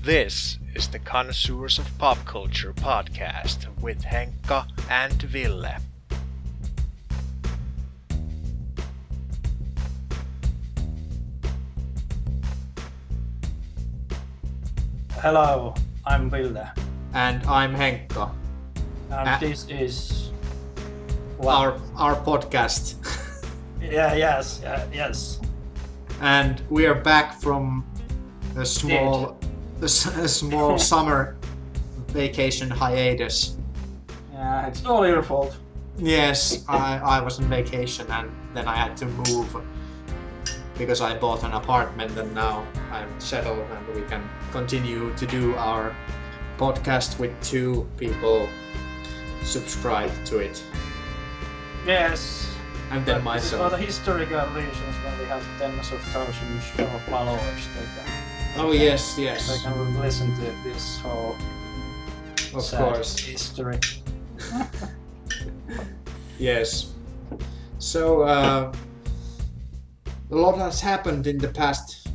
This is the Connoisseurs of Pop Culture podcast with Henkka and Ville. Hello, I'm Ville. And I'm Henkka. And this is our podcast. Yes. And we are back from a small summer vacation hiatus. Yeah, it's all your fault. Yes, I was on vacation and then I had to move because I bought an apartment and now I'm settled and we can continue to do our podcast with two people subscribed to it. Yes. And then myself. For the historical reasons, when we have tens of thousands of followers, Yes. They can listen to this whole history. Yes. So a lot has happened in the past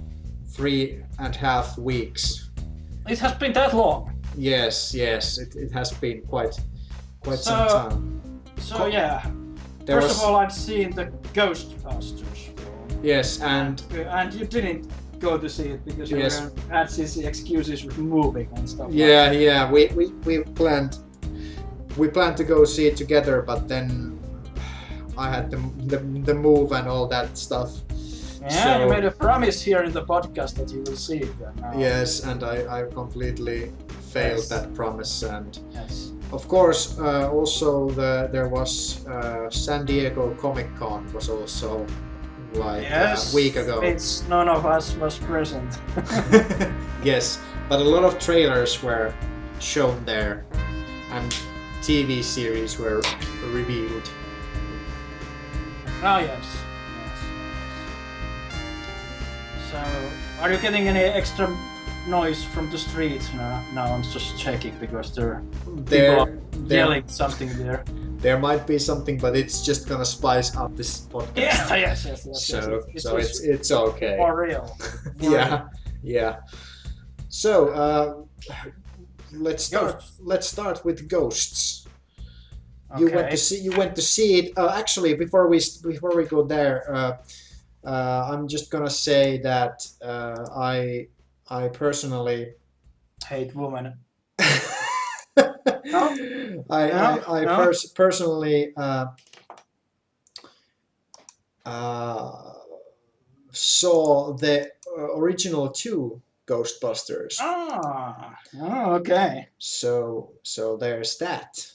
3.5 weeks. It has been that long. Yes, it has been quite some time. So yeah. First of all, I've seen the Ghostbusters film. Yes, and you didn't go to see it because you had these excuses with moving and stuff. Yeah. We planned to go see it together, but then I had the move and all that stuff. Yeah, so, you made a promise here in the podcast that you will see it. Yes, and I completely failed that promise. And yes. Of course, also there was San Diego Comic-Con was also a week ago. It's none of us was present. Yes, but a lot of trailers were shown there and TV series were revealed. Oh yes. So, are you getting any extra noise from the street? No, I'm just checking because there are yelling something there. There might be something, but it's just gonna spice up this podcast. Yes. So it's okay. For real. Yeah. So let's start with Ghosts. Okay. You went to see it. Actually, before we go there, I'm just gonna say that I personally hate women. Personally saw the original 2 Ghostbusters. Oh, okay. So there's that.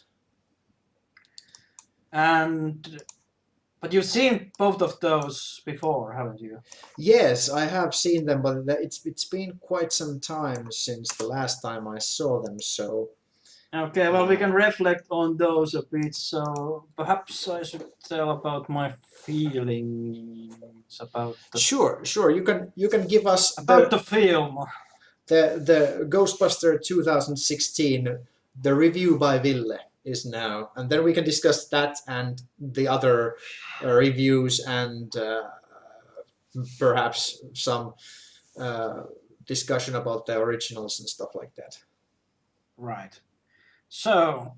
But you've seen both of those before, haven't you? Yes, I have seen them, but it's been quite some time since the last time I saw them, so... Okay, well, we can reflect on those a bit, so perhaps I should tell about my feelings about the... Sure, you can give us... About the film. The Ghostbuster 2016, the review by Ville is now, and then we can discuss that and the other reviews and perhaps some discussion about the originals and stuff like that. Right. So,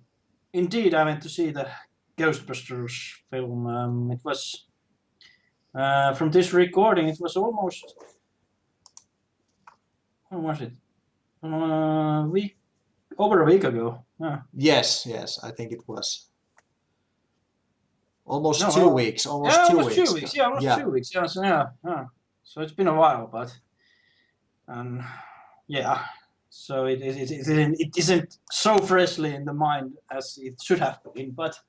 indeed, I went to see the Ghostbusters film. It was from this recording. It was almost. When was it? Over a week ago. Yeah. Yes, I think it was. Almost 2 weeks. Almost 2 weeks. 2 weeks. Yeah, almost 2 weeks. Yeah. So it's been a while, but yeah. So it isn't so freshly in the mind as it should have been, but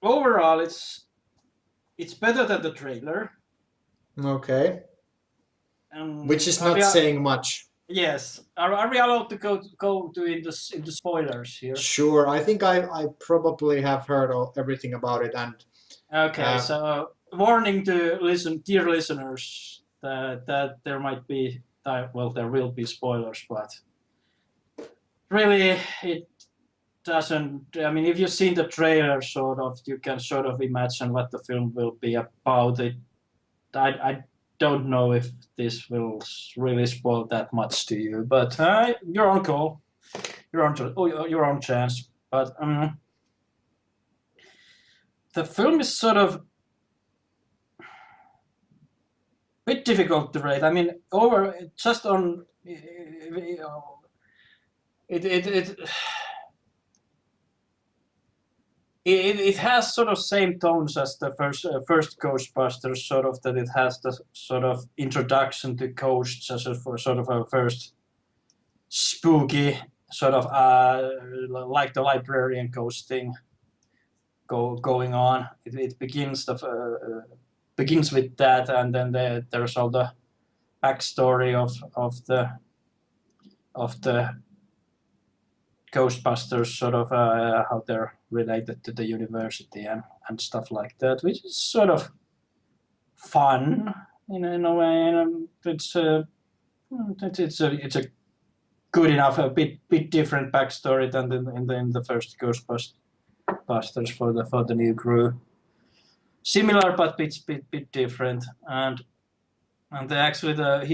overall it's better than the trailer. Okay. Which is not saying much. Yes. Are we allowed to go into spoilers here? Sure. I think I probably have heard everything about it and. Okay. So warning to dear listeners that there might be. Well, there will be spoilers, but really it doesn't. I mean, if you've seen the trailer, you can sort of imagine what the film will be about. I don't know if this will really spoil that much to you, but your own call, your own chance. But the film is sort of a bit difficult to rate. I mean, just on it has sort of same tones as the first Ghostbusters, sort of that it has the sort of introduction to ghosts as a sort of a first spooky sort of like the librarian ghost thing going on. It begins with that, and then there's all the backstory of the Ghostbusters, sort of how they're related to the university and stuff like that, which is sort of fun in a way. And it's a good enough, a bit different backstory than in the first Ghostbusters for the new crew. Similar but bit different, and actually the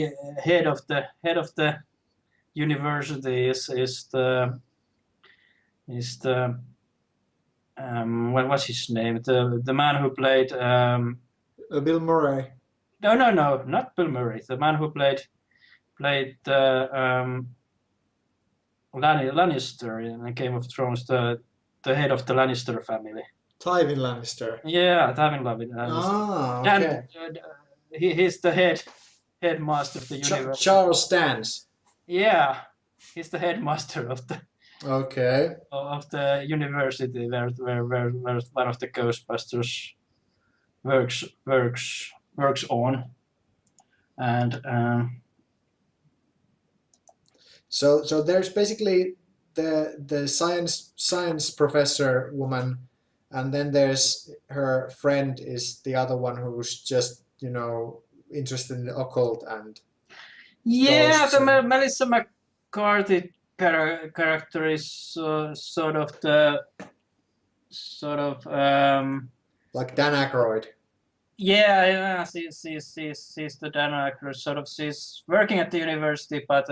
head of the university is the what was his name? The man who played Bill Murray. No, not Bill Murray. The man who played Lannister in Game of Thrones, the head of the Lannister family. Tywin Lannister. Yeah, Tywin Lannister. Ah, okay. And he's the headmaster of the university. Charles Dance. Yeah, he's the headmaster of the university where one of the Ghostbusters works on, and so there's basically the science professor woman, and then there's her friend is the other one who's just interested in the occult and the Melissa McCarthy character is sort of like Dan Aykroyd. Yeah, she's the Dan Aykroyd, sort of. She's working at the university, but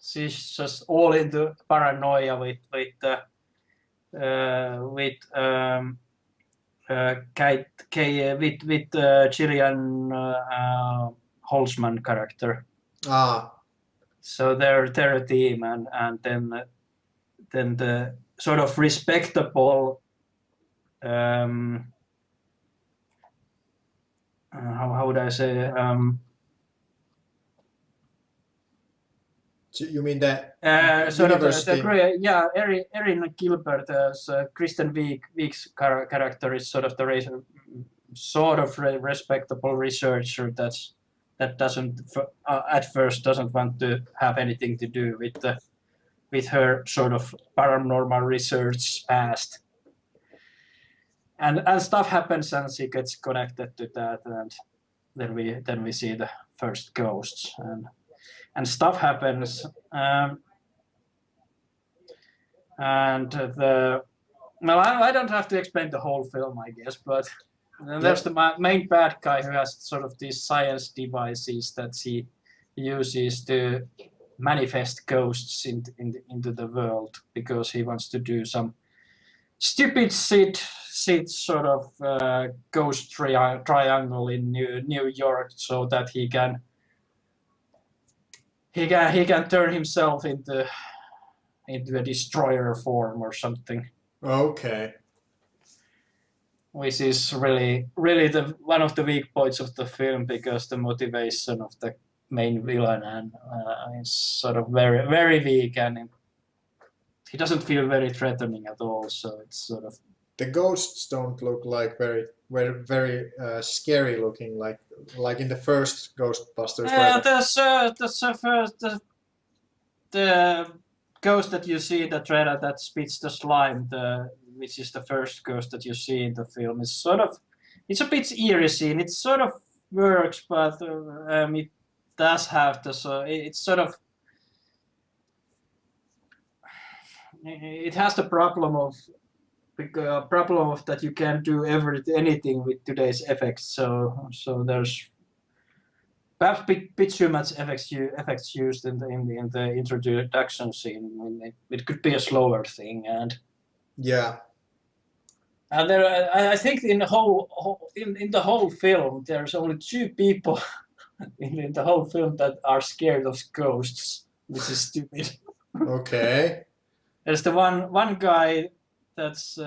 she's just all into paranoia with Gillian Holtzman character. Ah. So they're a team, and then the sort of respectable how would I say So you mean that sort university? Erin Gilbert as Kristen Wiig's character is sort of the respectable researcher that doesn't at first doesn't want to have anything to do with her sort of paranormal research past, and stuff happens and she gets connected to that, and then we see the first ghosts and stuff happens, and I don't have to explain the whole film, I guess, but there's the main bad guy who has sort of these science devices that he uses to manifest ghosts into the world because he wants to do some stupid shit sort of ghost triangle in New York, so that he can turn himself into a destroyer form or something. Okay. Which is really one of the weak points of the film, because the motivation of the main villain is sort of very, very weak, and he doesn't feel very threatening at all. So it's sort of the ghosts don't look like very scary looking, like in the first Ghostbusters. Yeah, the ghost that you see in the trailer that spits the slime, which is the first ghost that you see in the film, is sort of, it's a bit eerie scene. It sort of works, but it does have it's sort of, it has the problem of that you can't do anything with today's effects. So there's perhaps bit too much effects used in the introduction scene. I mean, it could be a slower thing, and there, I think in the whole film, there's only 2 people in the whole film that are scared of ghosts, which is stupid. Okay. There's the one guy that's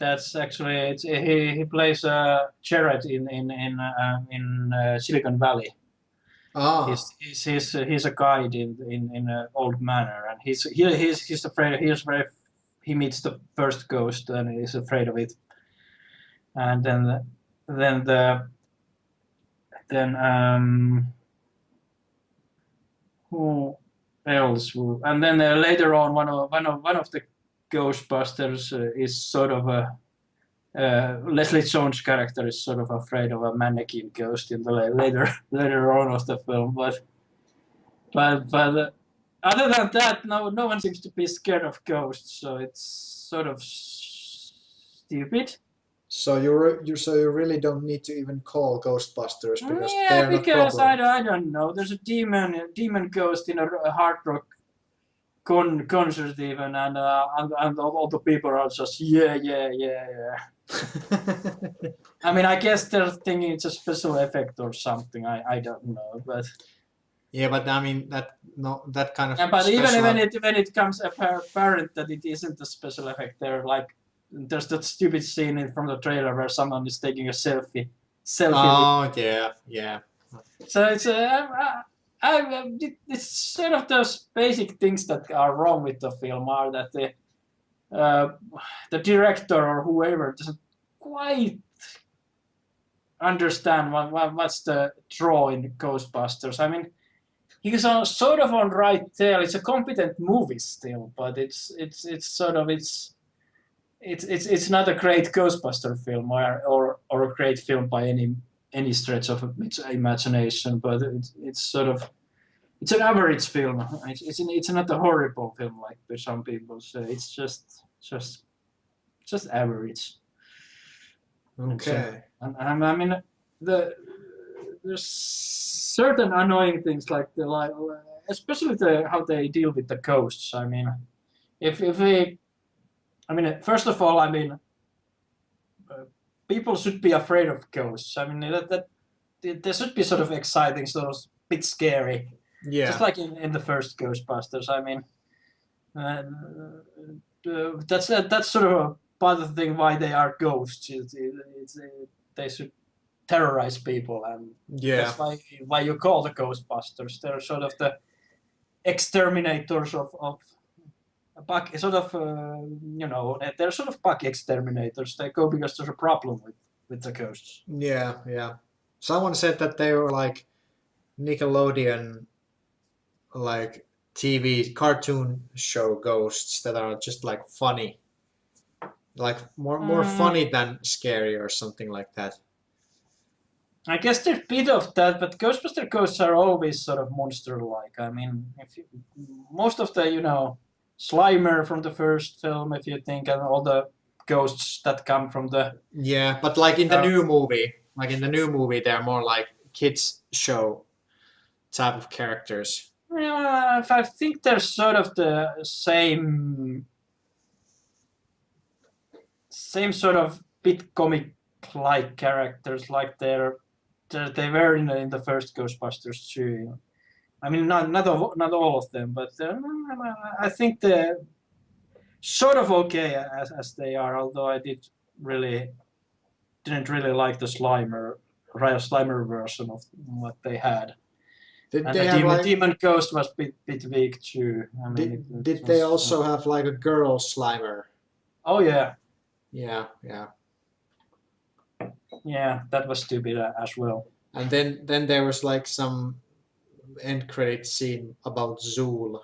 actually he plays Jared in Silicon Valley. Ah. He's a guide in an old manor, and he's afraid. He meets the first ghost and he's afraid of it, and then who else? And then later on, one of the Ghostbusters is sort of a Leslie Jones' character is sort of afraid of a mannequin ghost in the later on of the film, but other than that, no one seems to be scared of ghosts, so it's sort of stupid. So you really don't need to even call Ghostbusters because Yeah, they're because not problem. I don't know. There's a demon ghost in a hard rock concert even, and all the people are just yeah. I mean, I guess they're thinking it's a special effect or something. I don't know, but Yeah, but I mean that kind of. yeah, but even special- when it comes apparent that it isn't a special effect, there's that stupid scene from the trailer where someone is taking a selfie. Oh yeah. So it's it's sort of those basic things that are wrong with the film are that the director or whoever doesn't quite understand what's the draw in Ghostbusters. I mean, he's sort of on right tail. It's a competent movie still, but it's not a great Ghostbuster film or a great film by any stretch of its imagination. But it's sort of it's an average film. It's not a horrible film like some people say. It's just average. Okay. And I mean there's certain annoying things like especially how they deal with the ghosts. I mean, first of all, I mean, people should be afraid of ghosts. I mean, that they should be sort of exciting, sort of bit scary. Yeah. Just like in the first Ghostbusters. I mean, that's sort of a part of the thing why they are ghosts. They should terrorize people, and that's why you call the Ghostbusters. They're sort of the exterminators of pack, sort of they're sort of pack exterminators. They go because there's a problem with the ghosts. Yeah. Someone said that they were like Nickelodeon, like TV cartoon show ghosts that are just like funny, like more funny than scary or something like that. I guess there's a bit of that, but Ghostbuster ghosts are always sort of monster-like. I mean, most of the Slimer from the first film, if you think, and all the ghosts that come from the but like in the new movie, they're more like kids show type of characters. I think they're sort of the same sort of bit comic-like characters, like they were in the first Ghostbusters too. I mean, not all of them, but I think they're sort of okay as they are. Although I didn't really like the Slimer version of what they had. The Demon Ghost was a bit weak too. I mean, did they also have like a girl Slimer? Oh yeah. Yeah. Yeah, that was stupid as well. And then there was like some end credit scene about Zool.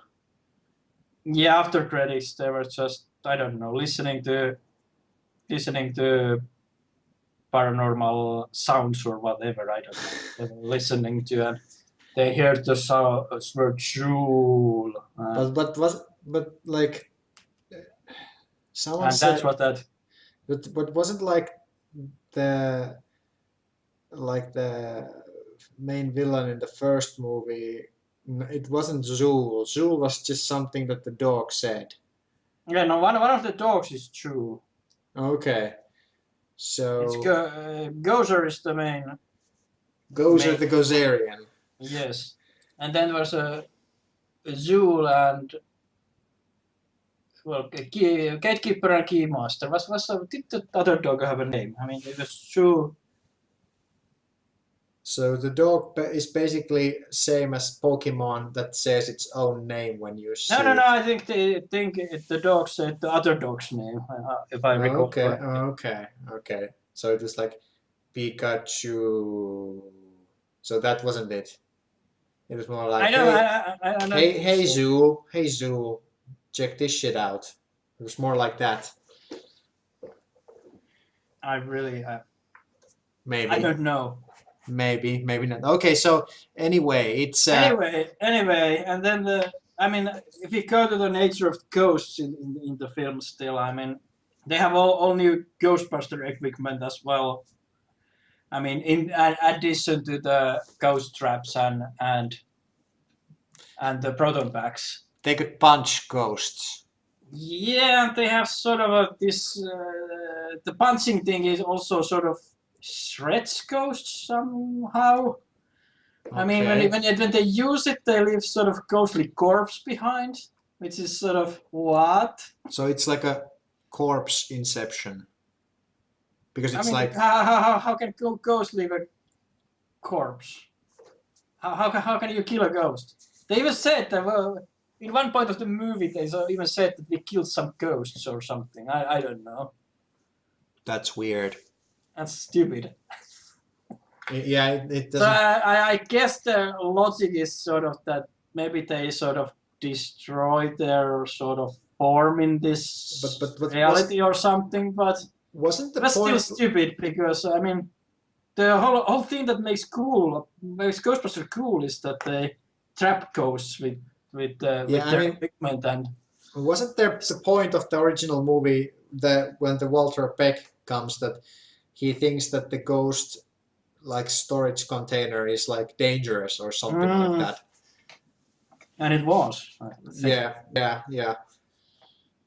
Yeah, after credits, they were just listening to paranormal sounds or whatever. I don't know. They were listening to, and they heard the word Zool. But like someone and said, that's what that. But wasn't like the main villain in the first movie, it wasn't Zool. Zool was just something that the dog said. Yeah, no, one of the dogs is true. Okay. So It's Gozer is the main. Gozer the Gozerian. Yes, and then there was a Zool and Gatekeeper and Keymaster. Did the other dog have a name? I mean, it was true. So the dog is basically same as Pokemon that says its own name when you see. No. I think the dog said the other dog's name, if I recall. Okay. So it was like Pikachu. So that wasn't it. It was more like, I know. Hey Zool, check this shit out. It was more like that. I really. Maybe. I don't know. Maybe not. Okay, so anyway, it's Anyway, and then if you go to the nature of ghosts in the film, still, I mean, they have all new Ghostbuster equipment as well. I mean, in addition to the ghost traps and the proton packs. They could punch ghosts. Yeah, they have sort of this. The punching thing is also sort of shreds ghosts somehow. Okay. I mean, when they use it, they leave sort of ghostly corpse behind, which is sort of what? So it's like a corpse inception. Because it's like how can ghost leave a corpse? How can you kill a ghost? They even said that in one point of the movie they even said that we killed some ghosts or something. I don't know. That's weird. That's stupid. Yeah, it doesn't. So I guess the logic is sort of that maybe they sort of destroy their sort of form in this reality or something, but wasn't the that's point still stupid because I mean the whole thing that makes Ghostbusters cool is that they trap ghosts with their equipment and. Wasn't there the point of the original movie that when the Walter Peck comes that he thinks that the ghost like storage container is like dangerous or something like that. And it was. Yeah.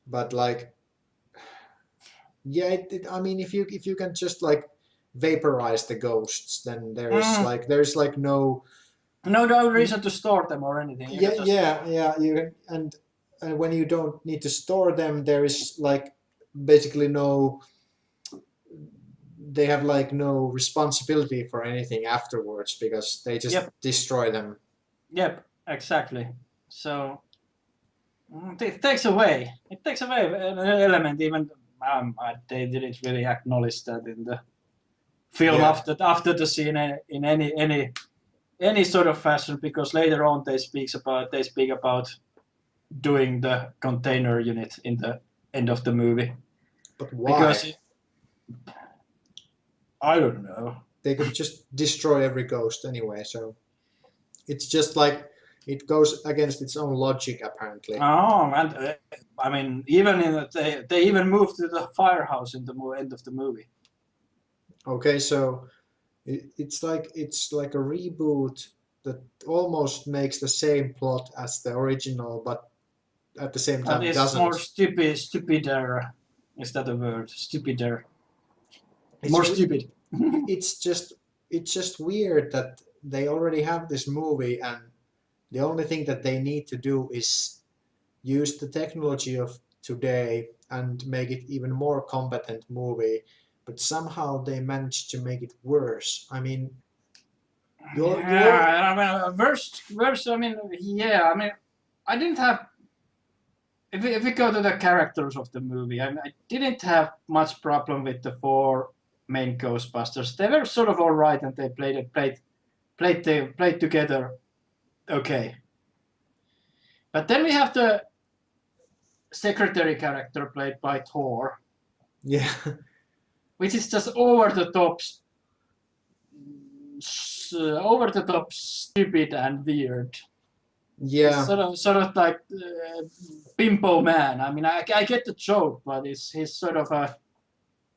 But like, I mean, if you can just like vaporize the ghosts, then there's no reason to store them or anything. Yeah. You can, and when you don't need to store them, there is like basically they have like no responsibility for anything afterwards because they just destroy them. Yep, exactly. So it takes away an element. Even they didn't really acknowledge that in the film after the scene in any sort of fashion, because later on they speak about doing the container unit in the end of the movie. But why? Because I don't know. They could just destroy every ghost anyway, so it's just like it goes against its own logic apparently. Oh, and I mean, even they even moved to the firehouse in the end of the movie. Okay, so it's like a reboot that almost makes the same plot as the original, but at the same time it's doesn't. More stupider. Is that a word? Stupider. More stupid. It's just weird that they already have this movie and the only thing that they need to do is use the technology of today and make it even more competent movie, but somehow they managed to make it worse. I mean, worse. I mean, I didn't have. If we go to the characters of the movie, I didn't have much problem with the 4 main Ghostbusters. They were sort of all right, and they played together. Okay. But then we have the secretary character played by Thor. Yeah. Which is just over the top stupid and weird. Yeah. It's sort of like Pimpo Man. I mean, I get the joke, but he's sort of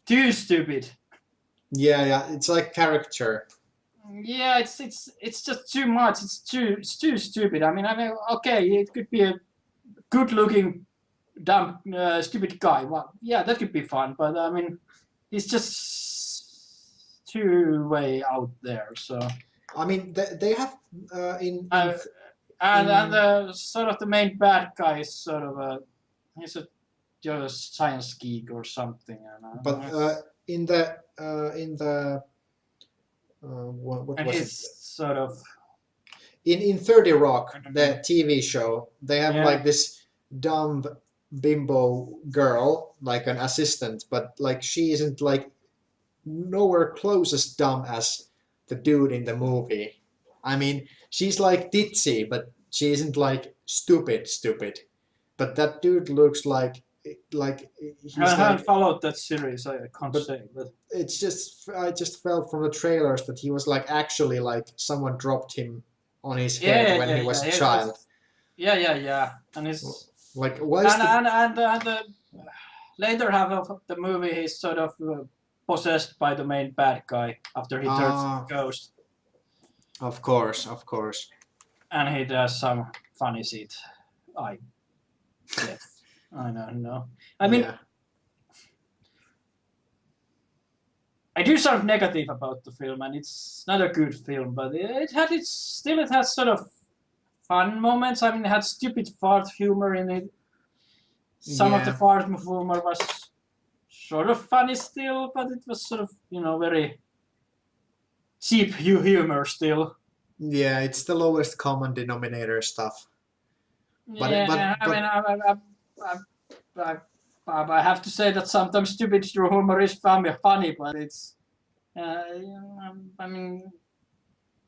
too stupid. Yeah, it's like character. Yeah, it's just too much. It's too stupid. I mean, okay, it could be a good-looking, dumb, stupid guy. Well, yeah, that could be fun. But I mean, it's just too way out there. So. I mean, they have And the sort of the main bad guy is sort of he's a just science geek or something. but in the what and was he's it? sort of In 30 Rock, the TV show, they have Yeah. like this dumb bimbo girl, like an assistant, but like she isn't like nowhere close as dumb as the dude in the movie. I mean, she's like ditzy, but she isn't like stupid. But that dude looks like he's I haven't like, followed that series. I can't say, but it's just I just felt from the trailers that he was like actually like someone dropped him on his head when he was a child. Yeah. And he's Like why is and the later half of the movie, he's sort of possessed by the main bad guy after he turns into a ghost, Of course. and he does some funny shit. I guess. I don't know. I mean, Yeah. I do sound negative about the film, and it's not a good film, but it has sort of fun moments. I mean, it had stupid fart humor in it. Some of the Yeah. fart humor was sort of funny still, but it was sort of, very cheap humor still. Yeah, it's the lowest common denominator stuff. But- I mean, I have to say that sometimes stupid humor is funny, but it's, I mean,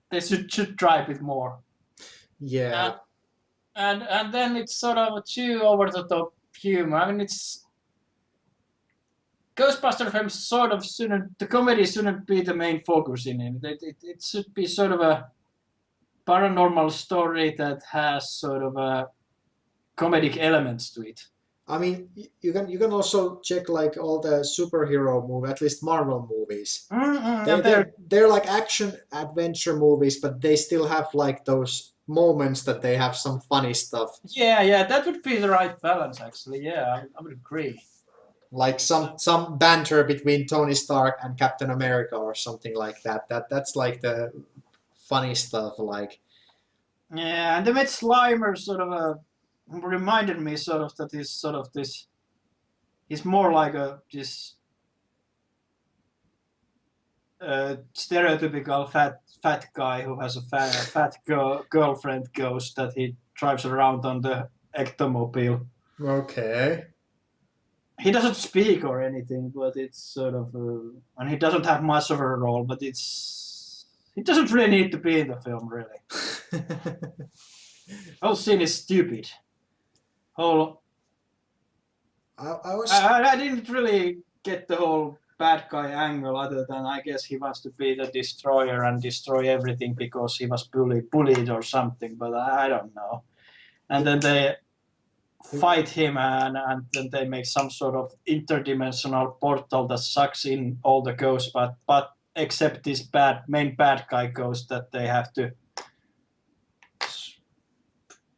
they should try a bit more. Yeah. And then it's sort of too over the top humor. I mean, it's Ghostbusters films sort of the comedy shouldn't be the main focus in it. It should be sort of a paranormal story that has sort of a comedic elements to it. I mean, you can also check like all the superhero movie, at least Marvel movies. They're like action adventure movies, but they still have like those moments that they have some funny stuff. Yeah, that would be the right balance, actually. Yeah, I would agree. Like some banter between Tony Stark and Captain America or something like that. That's like the funny stuff. Like Yeah, and the Mitch Slimer sort of reminded me sort of that he's more like this stereotypical fat guy who has a fat girlfriend ghost that he drives around on the ectomobile. okay. He doesn't speak or anything, but it's sort of, and he doesn't have much of a role, but he doesn't really need to be in the film, really. Whole scene is stupid. I didn't really get the whole bad guy angle, other than I guess he wants to be the destroyer and destroy everything because he was bullied or something, but I don't know. And then they fight him, and then they make some sort of interdimensional portal that sucks in all the ghosts, but except this main bad guy ghost that they have to.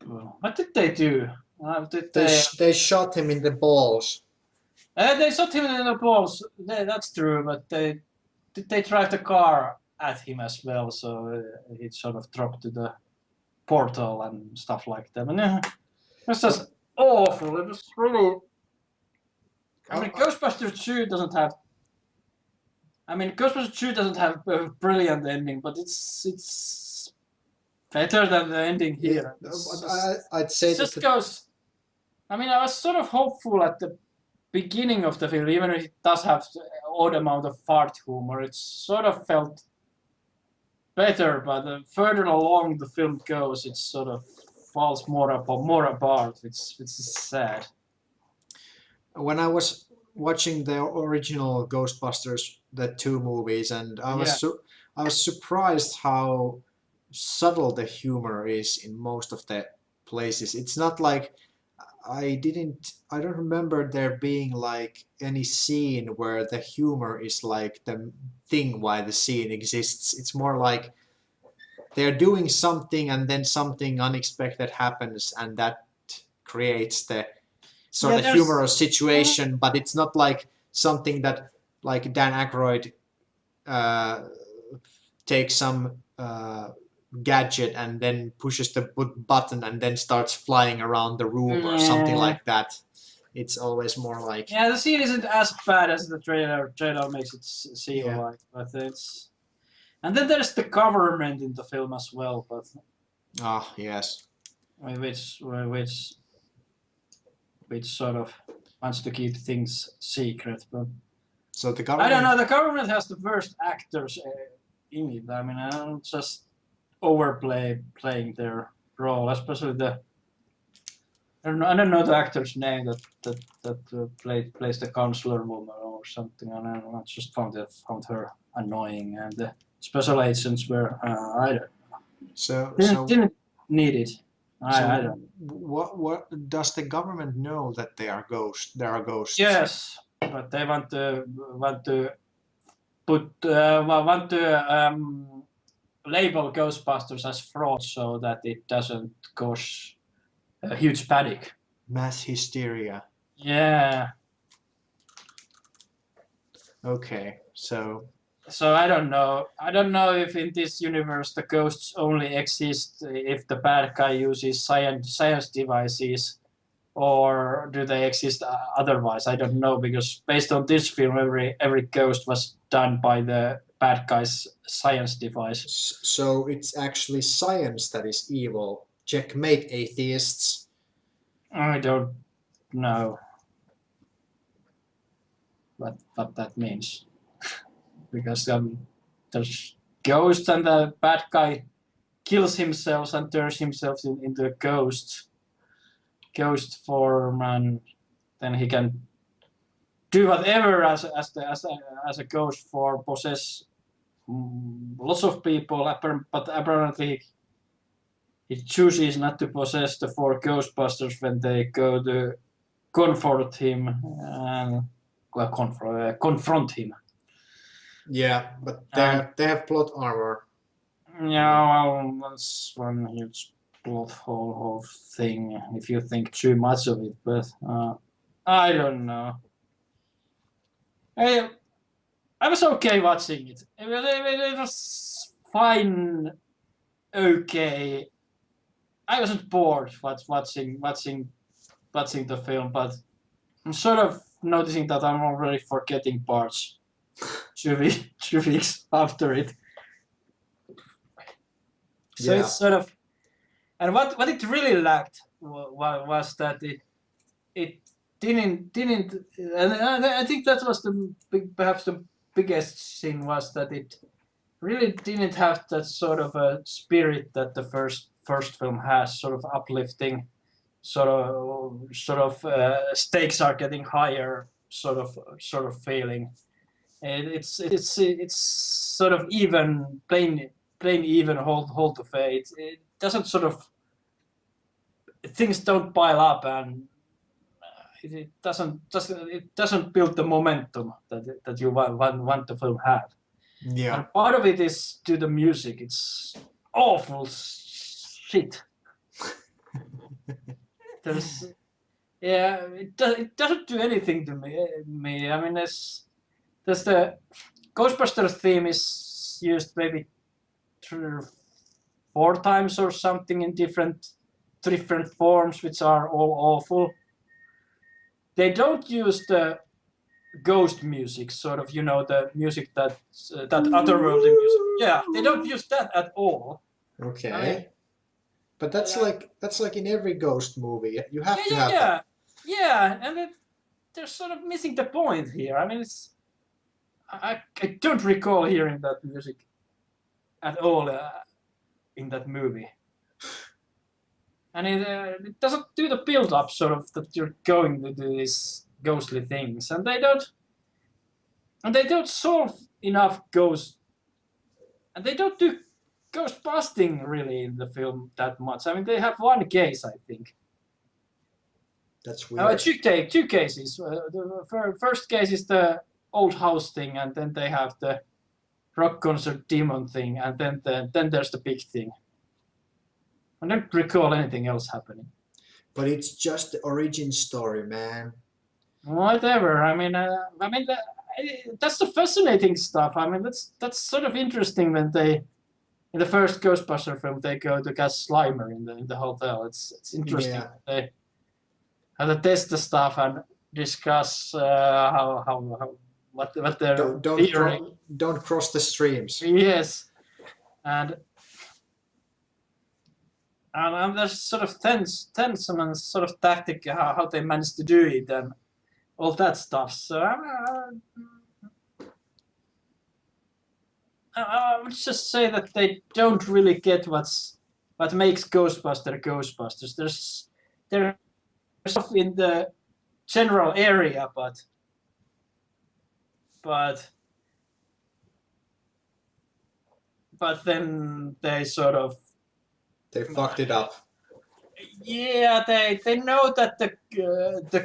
What did they do? They shot him in the balls. They shot him in the balls. That's true, but they drive the car at him as well, so it sort of dropped to the portal and stuff like that. And it was just awful. It was really. I mean, Ghostbusters 2 doesn't have. Ghostbusters 2 doesn't have a brilliant ending, but it's better than the ending here. I'd say it just goes. I was sort of hopeful at the beginning of the film, even if it does have an odd amount of fart humor. It sort of felt better, but the further along the film goes, it sort of falls more apart. It's sad. When I was watching the original Ghostbusters, the 2 movies, and I was surprised how subtle the humor is in most of the places. It's not like I don't remember there being like any scene where the humor is like the thing why the scene exists. It's more like they're doing something and then something unexpected happens and that creates the sort Yeah, of there's humorous situation, but it's not like something that like Dan Aykroyd uh, takes some gadget and then pushes the button and then starts flying around the room or something yeah. like that. It's always more like Yeah, the scene isn't as bad as the trailer. Trailer makes it seem Yeah. like, but it's. And then there's the government in the film as well, but yes. which sort of wants to keep things secret. But So the I government. don't know. The government has the worst actors in it. I mean, I don't just playing their role, especially the. I don't know the actor's name that plays the counselor woman or something. I don't know. I just found her annoying, and the special agents were I didn't need it. I don't. What does the government know that they are ghosts? There are ghosts. Yes, but they want to label Ghostbusters as fraud so that it doesn't cause a huge panic. Mass hysteria. Yeah. Okay, so I don't know. I don't know if in this universe the ghosts only exist if the bad guy uses science devices, or do they exist otherwise? I don't know, because based on this film, every ghost was done by the bad guy's science device. so it's actually science that is evil. Checkmate, atheists. I don't know what that means, because there's ghosts and the bad guy kills himself and turns himself into a ghost form, and then he can do whatever as a ghost form, possess lots of people, but apparently he chooses not to possess the 4 Ghostbusters when they go to confront him and confront him. Yeah, but they have plot armor. Yeah, well, that's one huge plot whole thing if you think too much of it, but I don't know. I was okay watching it. It was fine, okay. I wasn't bored watching the film, but I'm sort of noticing that I'm already forgetting parts 2 weeks after it. So Yeah. it's sort of, and what it really lacked was that it didn't, and I think that was perhaps the biggest thing, was that it really didn't have that sort of a spirit that the first film has, sort of uplifting, sort of stakes are getting higher, sort of feeling. It's sort of even plain even hold the fate. It doesn't sort of, things don't pile up, and it doesn't build the momentum that you want the film have. Yeah. And part of it is to the music. It's awful shit. It doesn't do anything to me. I mean, there's the Ghostbusters theme is used maybe 3 or 4 times or something in different forms, which are all awful. They don't use the ghost music, sort of, the music that otherworldly music. Yeah, they don't use that at all. Okay. I mean, but that's like in every ghost movie. You have to have that. Yeah, and they're sort of missing the point here. I mean, I don't recall hearing that music at all in that movie. And it doesn't do the build-up, sort of, that you're going to do these ghostly things, and they don't solve enough ghosts, and they don't do ghost busting really in the film that much. I mean, they have one case, I think, That's weird. Two cases. The first case is the old house thing, and then they have the rock concert demon thing, and then there's the big thing. I don't recall anything else happening. But it's just the origin story, man. Whatever. I mean, that's the fascinating stuff. I mean, that's sort of interesting when they, in the first Ghostbuster film, they go to Gas Slimer in the hotel. It's interesting. Yeah. They have to test the stuff and discuss what they're fearing. Don't cross the streams. Yes, and there's sort of tense and sort of tactic how they manage to do it and all that stuff. So I would just say that they don't really get what makes Ghostbusters. There's stuff in the general area, but then they sort of fucked it up. Yeah, they know that the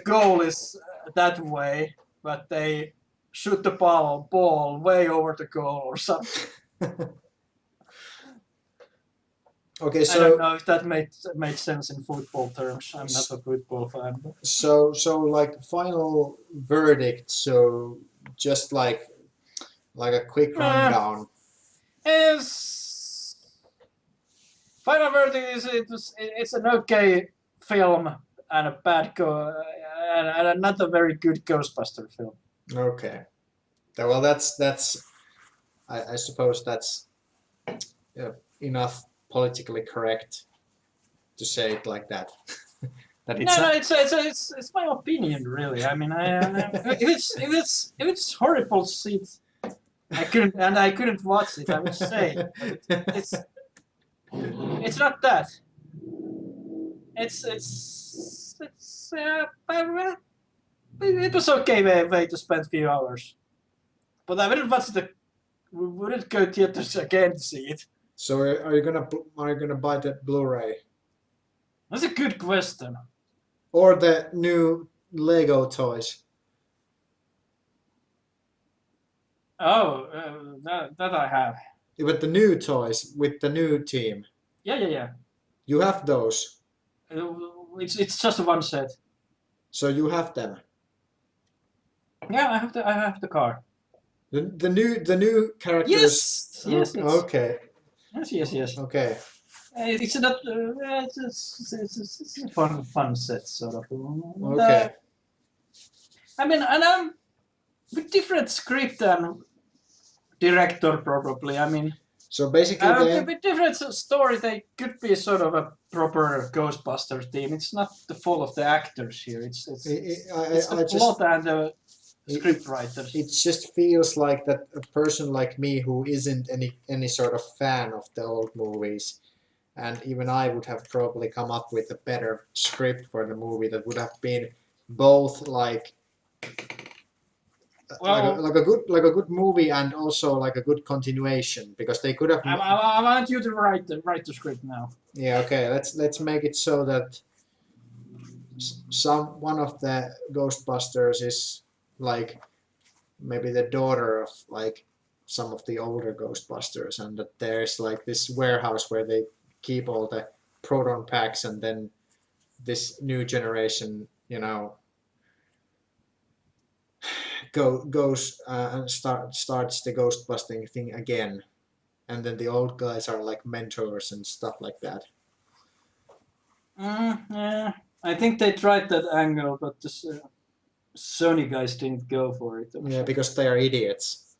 goal is that way, but they shoot the ball way over the goal or something. Okay, I don't know if that made sense in football terms. I'm not a football fan. But. So like final verdict. So just like a quick rundown. Final verdict is it's an okay film and a bad and not a very good Ghostbuster film. Okay. Well, that's I suppose that's enough politically correct to say it like that. It's my opinion, really. I mean, if it's horrible shit, I couldn't watch it. I would say it's not that. It was okay way to spend a few hours, but I wouldn't go theaters again to see it. So are you gonna buy that Blu-ray? That's a good question. Or the new Lego toys? Oh, that I have. Yeah, but the new toys with the new team. Yeah. You have those. It's just one set. So you have them. Yeah, I have the car. The new characters. Yes. Okay. Yes. Okay. It's not. It's a fun set sort of. Okay. I mean, and I'm with different script and director probably. I mean. So basically, with different story, they could be sort of a proper Ghostbusters team. It's not the fault of the actors here. It's the plot and the script writers. It just feels like that a person like me who isn't any sort of fan of the old movies, and even I would have probably come up with a better script for the movie that would have been both like a good movie and also like a good continuation, because they could have. I want you to write the script now. Yeah. Okay. Let's make it so that one of the Ghostbusters is like maybe the daughter of like some of the older Ghostbusters, and that there's like this warehouse where they keep all the proton packs, and then this new generation, goes and starts the ghost busting thing again, and then the old guys are like mentors and stuff like that. Yeah, I think they tried that angle, but the Sony guys didn't go for it. Yeah, because they are idiots.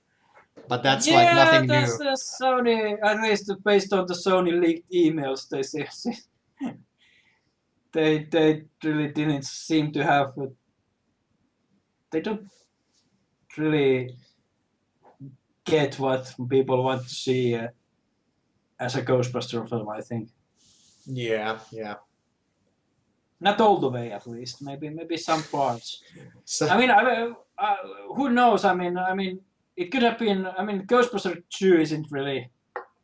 But that's like nothing new. Yeah, that's Sony. At least based on the Sony leaked emails, they say they really didn't seem to have. They don't really get what people want to see as a Ghostbuster film, I think. Yeah. Not all the way, at least. Maybe some parts. So, I mean, who knows? I mean, it could have been. I mean, Ghostbuster 2 isn't really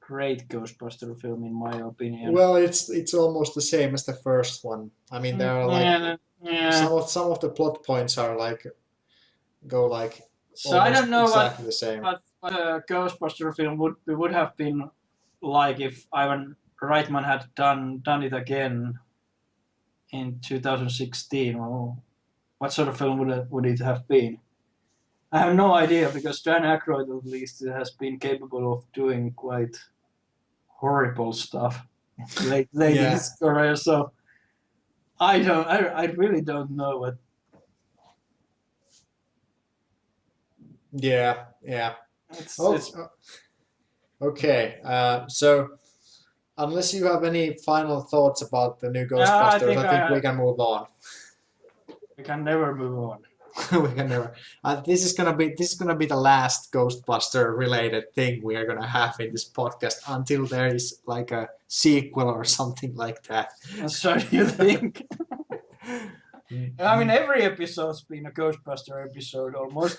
great Ghostbuster film in my opinion. Well, it's almost the same as the first one. I mean, there are like Yeah. Some of the plot points are like So I don't know exactly the same. what a Ghostbuster film would have been like if Ivan Reitman had done it again in 2016. Or what sort of film would it have been? I have no idea because Dan Aykroyd at least has been capable of doing quite horrible stuff late in his career. So I really don't know what. Yeah. It's Okay. So unless you have any final thoughts about the new Ghostbusters, I think we can move on. We can never move on. We can never. This is gonna be the last Ghostbuster related thing we are gonna have in this podcast until there is like a sequel or something like that. So do you think? I mean, every episode's been a Ghostbuster episode almost.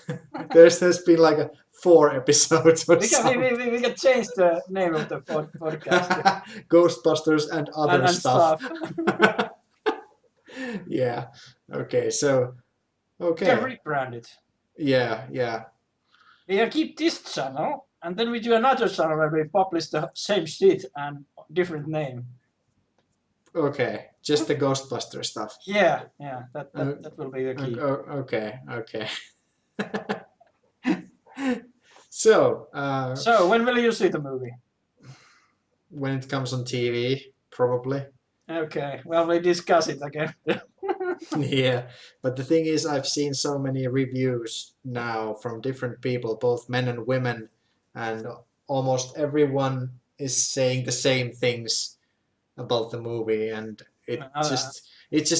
There's been like 4 episodes or we something. can change the name of the podcast. Ghostbusters and other stuff. Yeah. Okay. So. Okay. We can rebrand it. Yeah. We can keep this channel, and then we do another channel where we publish the same shit and different name. Okay, just the Ghostbuster stuff. Yeah, that will be the key. Okay. So when will you see the movie? When it comes on TV, probably. Okay, well, we discuss it again. Yeah, but the thing is, I've seen so many reviews now from different people, both men and women, and almost everyone is saying the same things about the movie, and it just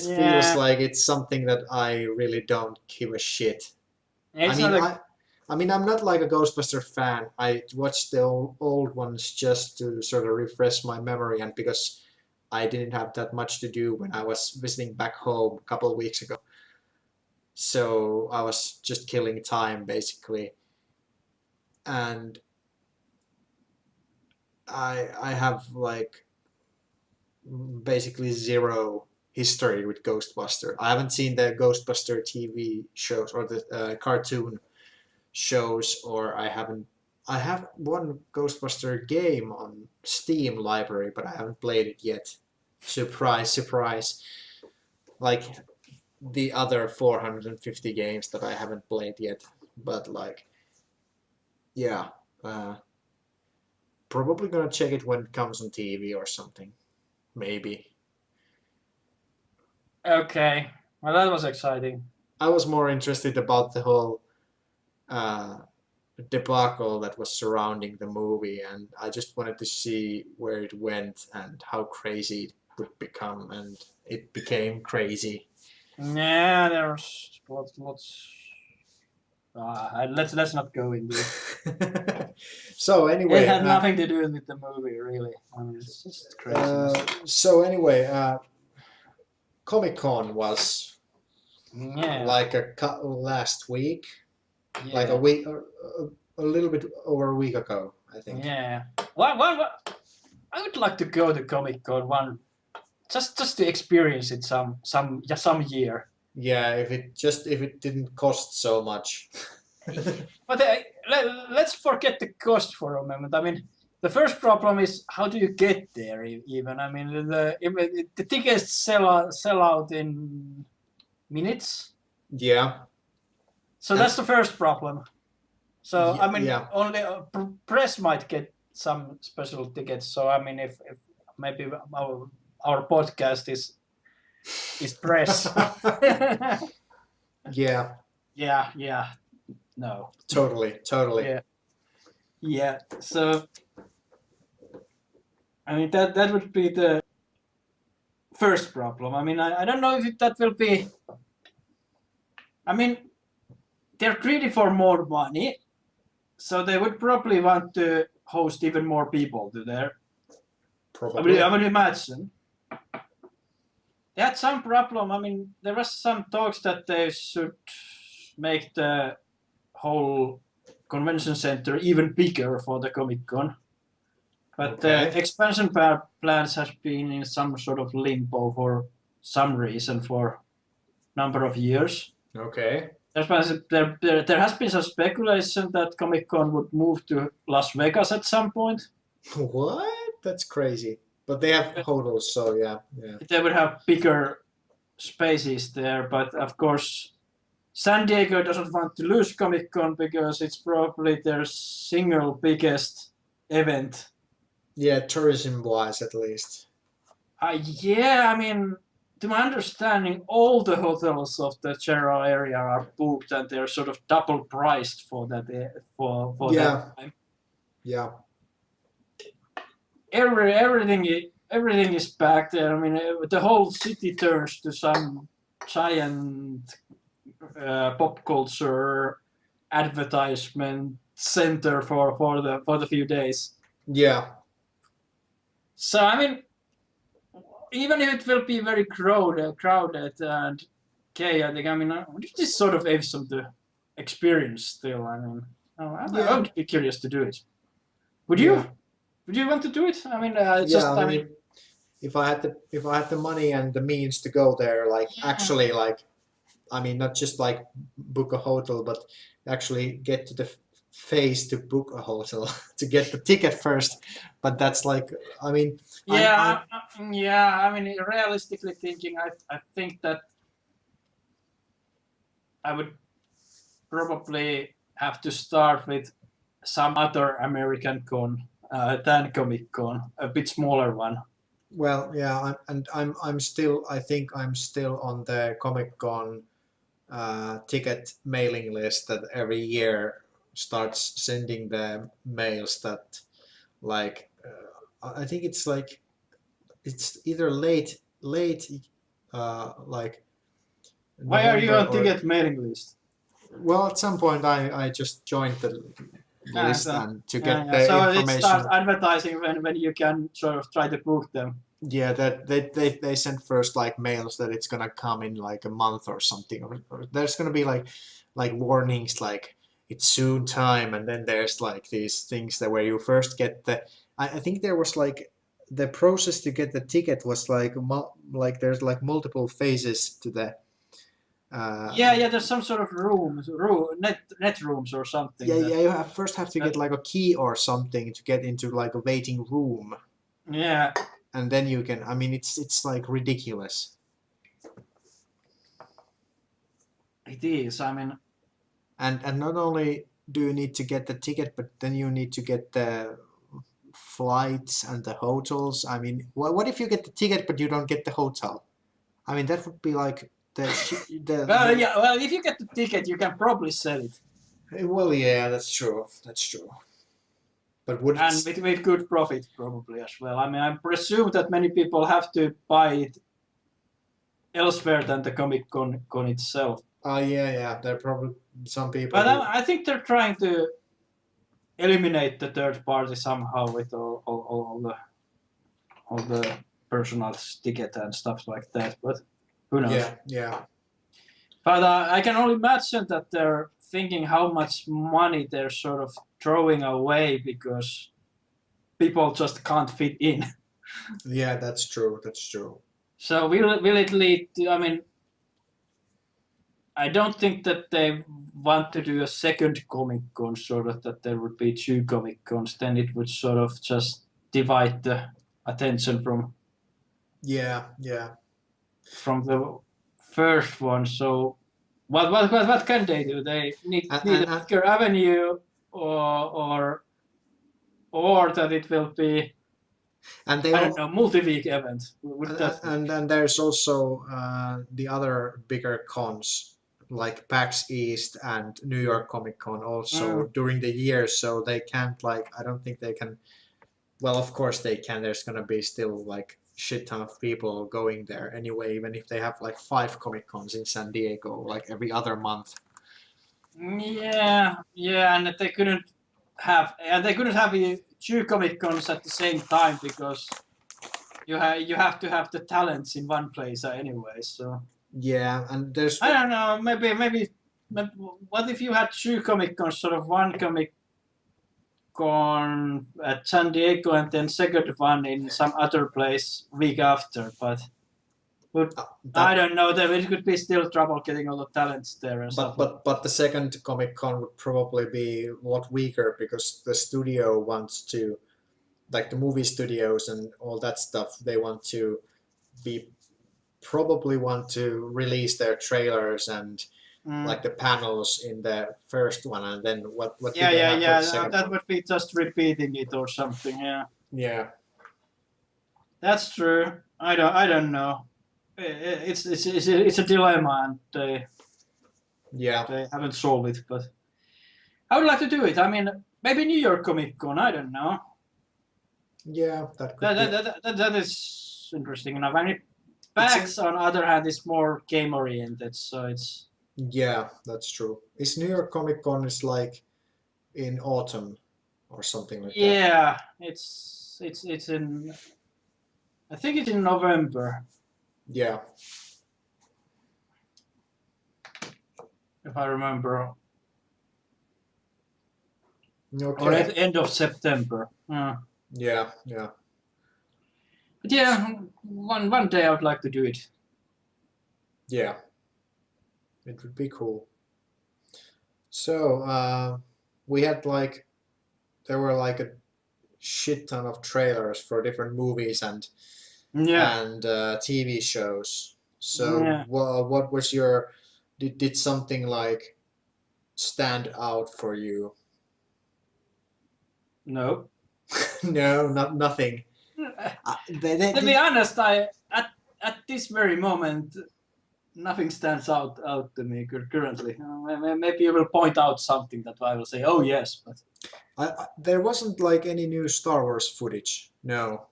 feels like it's something that I really don't give a shit. I mean, I'm not like a Ghostbuster fan. I watched the old ones just to sort of refresh my memory, and because I didn't have that much to do when I was visiting back home a couple of weeks ago. So I was just killing time, basically. And I have like basically zero history with Ghostbuster. I haven't seen the Ghostbuster TV shows or the cartoon shows, or I have one Ghostbuster game on Steam library, but I haven't played it yet. Surprise, surprise. Like the other 450 games that I haven't played yet. But like, yeah. Probably gonna check it when it comes on TV or something. Maybe. Okay. Well, that was exciting. I was more interested about the whole debacle that was surrounding the movie, and I just wanted to see where it went and how crazy it would become, and it became crazy. Yeah, there's lots. Let's not go into it. So anyway, it had nothing to do with the movie, really. I mean, it's just crazy. So anyway, Comic-Con was like last week. Yeah. Like a week, a little bit over a week ago, I think. Yeah. What? I would like to go to Comic-Con one, just to experience it some year. Yeah, if it didn't cost so much. But let's forget the cost for a moment. I mean, the first problem is how do you get there? Even I mean, the tickets sell out in minutes. Yeah. So that's the first problem. So Yeah, I mean, yeah. only press might get some special tickets. So I mean, if maybe our podcast is press. Yeah. Yeah. No. Totally. Yeah. So I mean that would be the first problem. I mean, I don't know if that will be. I mean, they're greedy for more money, so they would probably want to host even more people to there. Probably. I would imagine. They had some problem. I mean, there was some talks that they should make the whole convention center even bigger for the Comic-Con. But the expansion plans has been in some sort of limbo for some reason for number of years. Okay. There has been some speculation that Comic-Con would move to Las Vegas at some point. What? That's crazy. But they have hotels, so yeah. They would have bigger spaces there, but of course San Diego doesn't want to lose Comic-Con because it's probably their single biggest event. Yeah, tourism-wise at least. Yeah, I mean, to my understanding, all the hotels of the general area are booked and they're sort of double priced for that that time. Yeah. Everything is back there. I mean, the whole city turns to some giant pop culture advertisement center for the few days. Yeah. So I mean, even if it will be very crowded and chaotic, I mean, it is sort of awesome to experience still. I mean, I would be curious to do it. Would you? Would you want to do it? I mean, I mean, if I had the money and the means to go there, like actually, like, I mean, not just like book a hotel, but actually get to the phase to book a hotel to get the ticket first. But that's like, I mean, I mean, realistically thinking, I think that I would probably have to start with some other American con than Comic-Con, a bit smaller one. Well, yeah, I think I'm still on the Comic-Con ticket mailing list that every year starts sending the mails that, like, I think it's like, it's either late, like. Why are you on ticket mailing list? Well, at some point I just joined the list and to get the so information. it starts advertising when you can sort of try to book them. Yeah, that they send first like mails that it's gonna come in like a month or something, or there's gonna be like warnings like it's soon time, and then there's like these things that where you first get the. I think there was like the process to get the ticket was like there's like multiple phases to the. There's some sort of net rooms or something. You first have to get like a key or something to get into like a waiting room. Yeah. And then you can. I mean, it's like ridiculous. It is. I mean. And not only do you need to get the ticket, but then you need to get the flights and the hotels. I mean, what if you get the ticket but you don't get the hotel? I mean, that would be like. Well, if you get the ticket, you can probably sell it. Well, yeah, that's true. But would with good profit probably as well. I mean, I presume that many people have to buy it elsewhere than the Comic-Con itself. Yeah. There are probably some people. But I think they're trying to eliminate the third party somehow with all the personal ticket and stuff like that. But who knows? Yeah. But I can only imagine that they're thinking how much money they're sort of throwing away because people just can't fit in. Yeah, that's true. So will it lead to, I mean, I don't think that they want to do a second Comic-Con, sort of that there would be two Comic-Cons. Then it would sort of just divide the attention from from the first one. So what can they do? They need a bigger avenue, or that it will be multi-week event. And there's also the other bigger cons like PAX East and New York Comic Con also during the year, so they can't I don't think they can. Well, of course they can. There's gonna be still like shit ton of people going there anyway, even if they have like 5 Comic Cons in San Diego like every other month. Yeah, and they couldn't have 2 Comic Cons at the same time because you have to have the talents in one place anyway. So yeah, and there's I don't know, maybe what if you had 2 Comic Cons, sort of one Comic Con at San Diego and then second one in some other place week after, but But I don't know. There could be still trouble getting all the talents there and stuff. But the second Comic-Con would probably be a lot weaker because the studio wants to, like the movie studios and all that stuff, they want to probably want to release their trailers and like the panels in the first one, and then what that would be just repeating it or something. Yeah, that's true. I don't know. It's a dilemma, and they haven't solved it, but I would like to do it. I mean, maybe New York Comic Con, I don't know. Yeah, that is interesting enough. I mean, PAX on the other hand is more game oriented, so it's. Yeah, that's true. Is New York Comic Con is like in autumn or something like that? Yeah, it's in. I think it's in November. Yeah. If I remember. Okay. Or at the end of September. Yeah. But yeah, one day I would like to do it. Yeah. It would be cool. So, we had there were like a shit ton of trailers for different movies and TV shows. So, what was did something like stand out for you? No. No, nothing. To be honest, at this very moment, nothing stands out to me currently. Maybe you will point out something that I will say, oh yes, but there wasn't like any new Star Wars footage. No.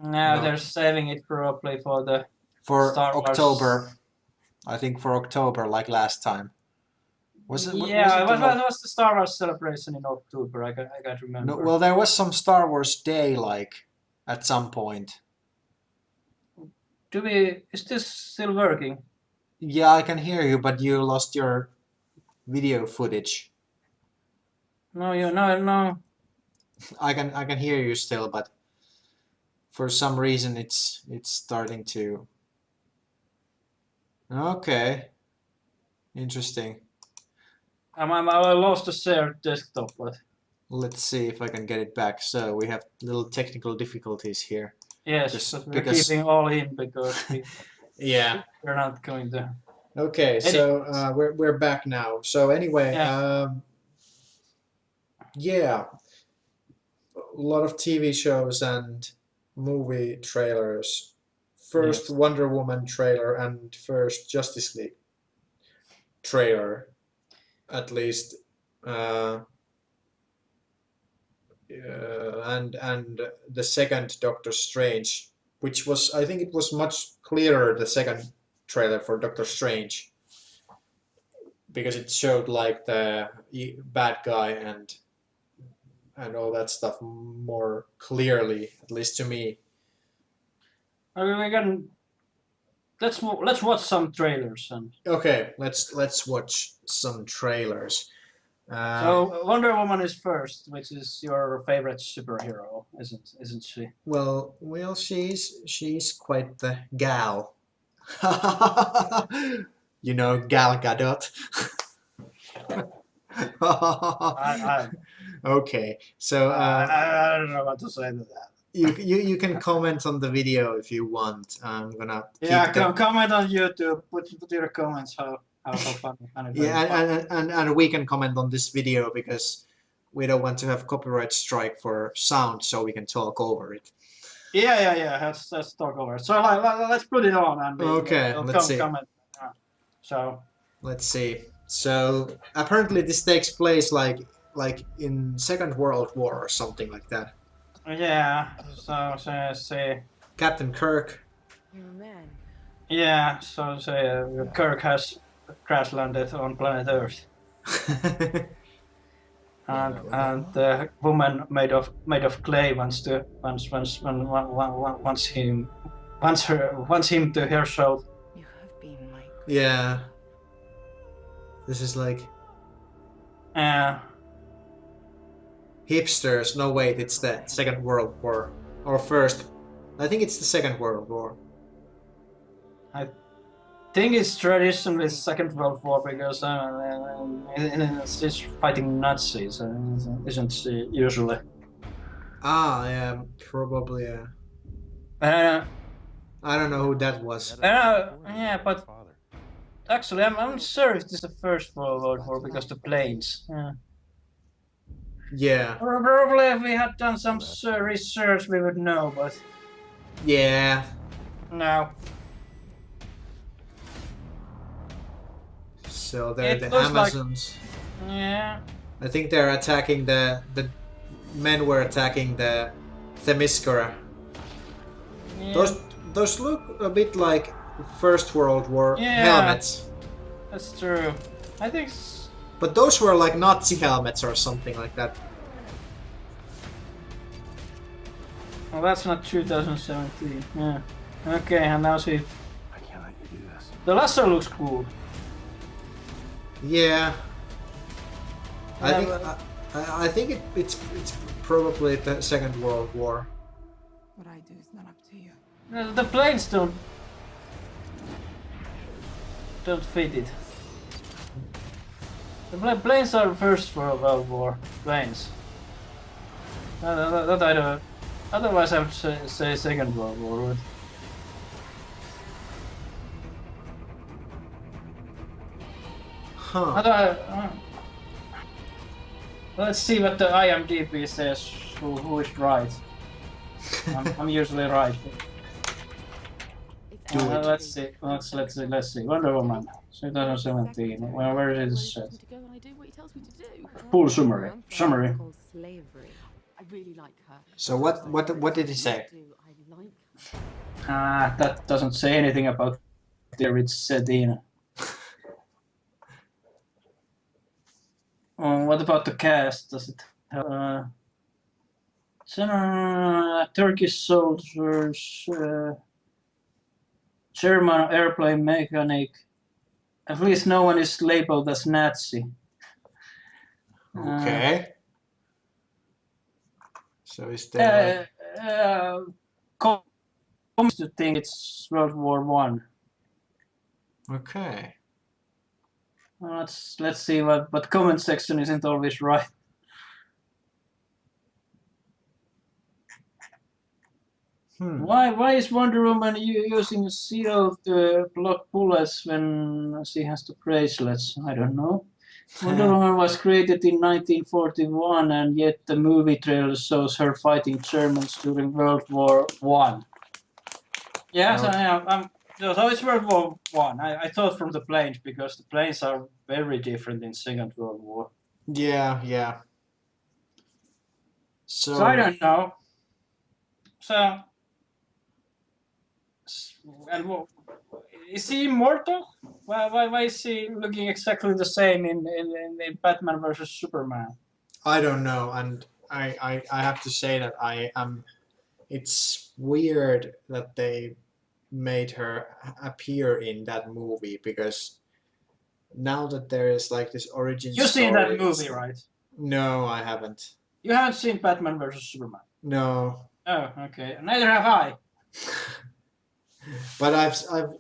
No, they're saving it probably for Star October. Wars. I think for October, like last time. Was it? What was the Star Wars celebration in October? I can't remember. No, well, there was some Star Wars Day at some point. Is this still working? Yeah, I can hear you, but you lost your video footage. No. I can hear you still, but for some reason it's starting to. Okay. Interesting. I lost the shared desktop, but. Let's see if I can get it back. So we have little technical difficulties here. Yes, we're keeping all in because we're not going to. Okay, so we're back now. So anyway, a lot of TV shows and movie trailers. First Wonder Woman trailer and first Justice League trailer, at least. And the second Doctor Strange, which was, I think it was much clearer, the second trailer for Doctor Strange, because it showed like the bad guy and all that stuff more clearly, at least to me. I mean, let's watch some trailers and. Okay, let's watch some trailers. So Wonder Woman is first, which is your favorite superhero, isn't she? Well, she's quite the gal. You know, Gal Gadot. Okay, so I don't know what to say to that. You can comment on the video if you want. I'm gonna comment on YouTube. Put your comments how funny. And we can comment on this video because we don't want to have copyright strike for sound, so we can talk over it. Yeah. Let's talk over it. So let's put it on and let's see. Comment. So let's see. So apparently this takes place like in Second World War or something like that. Yeah. So say Captain Kirk. You're a man. Yeah. So say Kirk has crash landed on planet Earth. and the woman made of clay wants him to herself. You have been like. Yeah. This is like. Hipsters. No, wait, it's the Second World War or first. I think it's the Second World War. I think it's traditionally Second World War because it's fighting Nazis, isn't she usually? Yeah, probably. Uh, I don't know who that was. yeah, but actually, I'm sure it's the First World War because the planes. Yeah. Probably if we had done some research, we would know, but Yeah. no. So they're It the looks like- Amazons. Yeah. I think they're attacking the men were attacking the Themyscira. Yeah. Those look a bit like First World War Yeah. helmets. That's true. I think. But those were like Nazi helmets or something like that. Well, that's not 2017. Yeah. Okay, and now see. I can't let you do this. The lasso looks cool. Yeah. Yeah, I think it's probably the Second World War. What I do is not up to you. The planes don't fit it. The planes are First World War planes. That I don't. Otherwise, I would say Second World War. Right? Huh. Let's see what the IMDb says. Who is right? I'm usually right. Do it. Let's see. Let's see. Wonder Woman, 2017. Well, where is it set? Full summary. Summary. I really like her. So what did he say? That doesn't say anything about there. It's Sedina. What about the cast? Does it have Turkish soldiers, German airplane mechanic? At least no one is labeled as Nazi. Okay. So is there? Comes to think it's World War One. Okay. Let's see what comment section isn't always right. Why is Wonder Woman using sealed block bullets when she has the bracelets? I don't know. Wonder Woman was created in 1941, and yet the movie trailer shows her fighting Germans during World War One. Yeah, so it's World War One. I thought from the planes because the planes are very different in Second World War. Yeah. So I don't know. So, and is he immortal? Why is he looking exactly the same in Batman versus Superman? I don't know, and I have to say that I am. It's weird that they made her appear in that movie because now that there is like this origin You've story. seen that movie, right? No, I haven't. You haven't seen Batman versus Superman? No. Oh, okay. Neither have I. But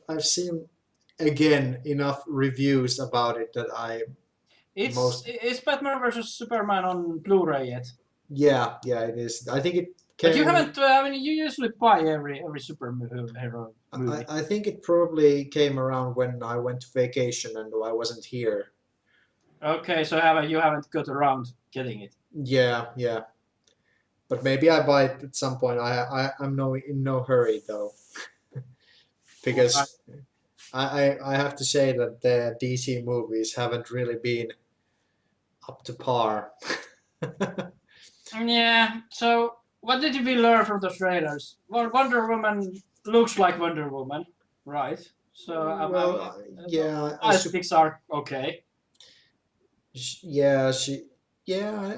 I've seen again enough reviews about it that Is Batman versus Superman on Blu-ray yet? Yeah, it is. I think it came. But you haven't. You usually buy every superhero movie. I think it probably came around when I went to vacation and I wasn't here. Okay, so you haven't got around getting it. Yeah. But maybe I buy it at some point. I'm in no hurry though, because I have to say that the DC movies haven't really been up to par. Yeah. So what did we learn from the trailers? Well, Wonder Woman looks like Wonder Woman, right? So aesthetics are okay. Yeah,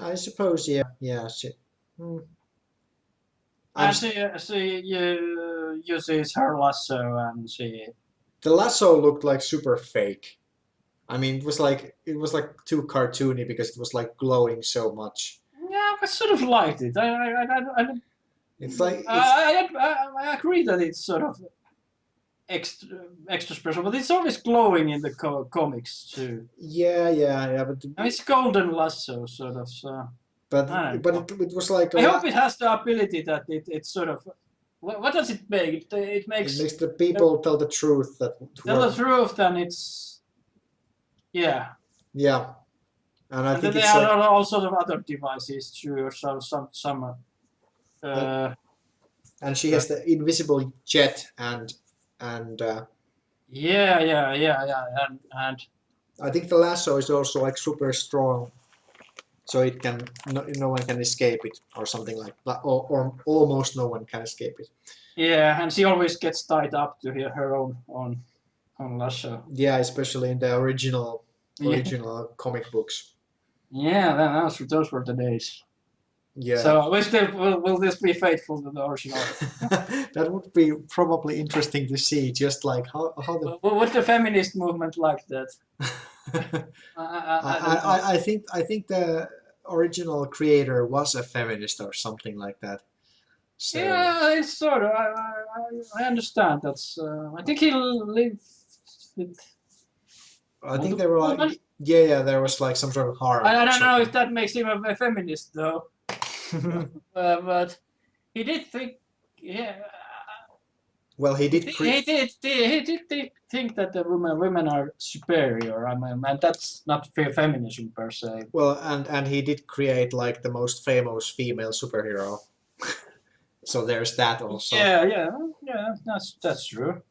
I suppose. Yeah, she. And she uses her lasso, and the lasso looked like super fake. I mean, it was like too cartoony because it was like glowing so much. Yeah, I sort of liked it. It's like I agree that it's sort of extra special, but it's always glowing in the comics too. Yeah, but I mean, it's golden lasso sort of. So I don't know. it was like I hope it has the ability that it sort of. What does it make? It makes the people tell the truth that tell the truth, and it's yeah. Yeah, and I And think then it's there like, are all sort of other devices too, or some. and she has the invisible jet and Yeah, and I think the lasso is also like super strong, so it can no one can escape it or something like that, or almost no one can escape it. yeah, and she always gets tied up to her own lasso. Yeah, especially in the original Yeah. comic books. Yeah, those were the days. Yeah. So we still will this be faithful to the original? That would be probably interesting to see, just like how the. Would the feminist movement like that? I think the original creator was a feminist or something like that. So, Yeah, it's sort of. I understand. That's. I think he lived with. I think they were like, yeah, there was like some sort of harm. I or don't know if something. that makes him a feminist though. But he did think. Yeah. Well, he did. He did think that the women are superior. I mean, and that's not feminism per se. Well, and he did create like the most famous female superhero. So there's that also. Yeah. That's true.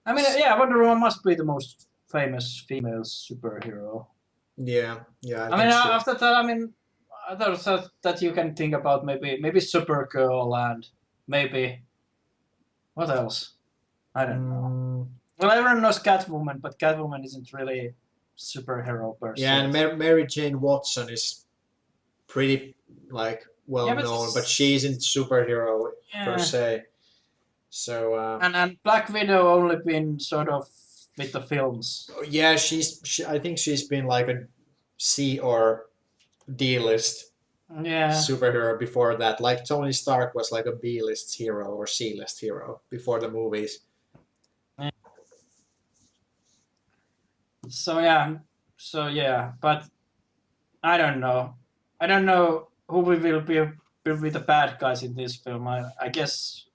I mean, yeah, Wonder Woman must be the most famous female superhero. Yeah. I mean, after that, I mean, others that you can think about maybe Supergirl and maybe what else? I don't know. Well, everyone knows Catwoman, but Catwoman isn't really superhero per se. Yeah, and Mary Jane Watson is pretty like well known, but she isn't superhero per se. So and Black Widow only been sort of with the films. yeah, I think she's been like a C or D list superhero before that. Like Tony Stark was like a B list hero or C list hero before the movies. So yeah, but I don't know. I don't know who will be the bad guys in this film. I guess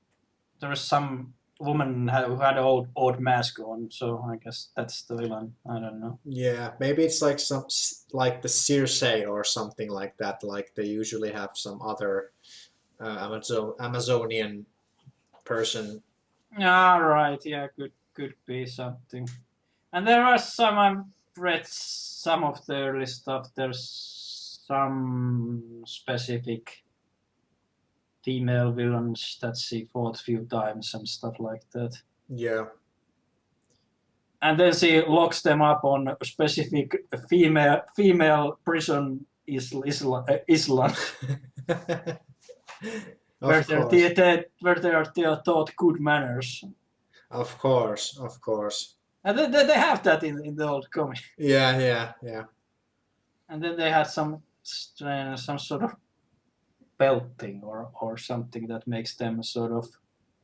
there was some woman who had an old mask on, so I guess that's the villain. I don't know. Yeah, maybe it's like some like the Circe or something like that. Like they usually have some other Amazonian person. Ah, right. Yeah, could be something. And there are some I've read some of the early stuff. There's some specific female villains that she fought a few times and stuff like that. Yeah. And then she locks them up on a specific female prison island where they are taught good manners. Of course. And they have that in the old comic. Yeah. And then they had some sort of belting or something that makes them sort of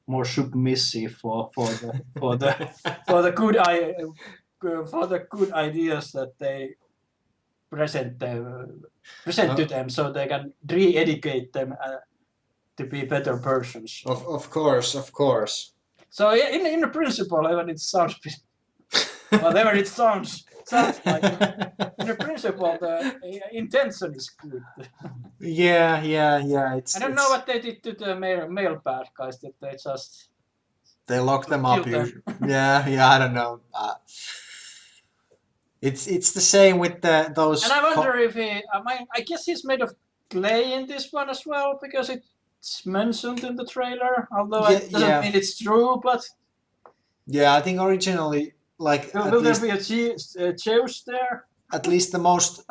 more submissive for the good ideas that they present to them, so they can re-educate them to be better persons. Of course. So in the principle, even it sounds whatever it sounds like. In the principle, the intention is good. Yeah. I don't know what they did to the male bad guys. That they lock them up. Yeah. I don't know. It's the same with those. And I wonder if I guess he's made of clay in this one as well, because it's mentioned in the trailer. Although it doesn't mean it's true, but yeah, I think originally. Like, will there be a Zeus there? At least the most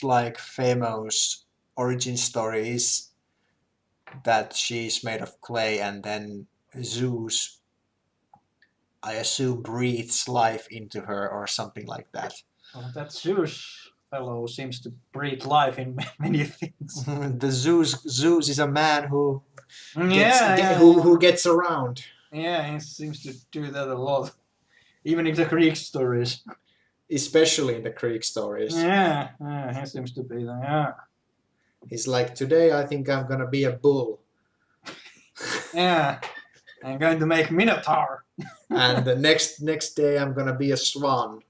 like famous origin story is that she's made of clay, and then Zeus, I assume, breathes life into her or something like that. Well, that Zeus fellow seems to breathe life in many things. The Zeus is a man who who gets around. Yeah, he seems to do that a lot. Even in the Greek stories. Especially in the Greek stories. Yeah, he seems to be that. Yeah. He's like, today I think I'm gonna be a bull. Yeah. I'm going to make Minotaur. And the next day I'm gonna be a swan.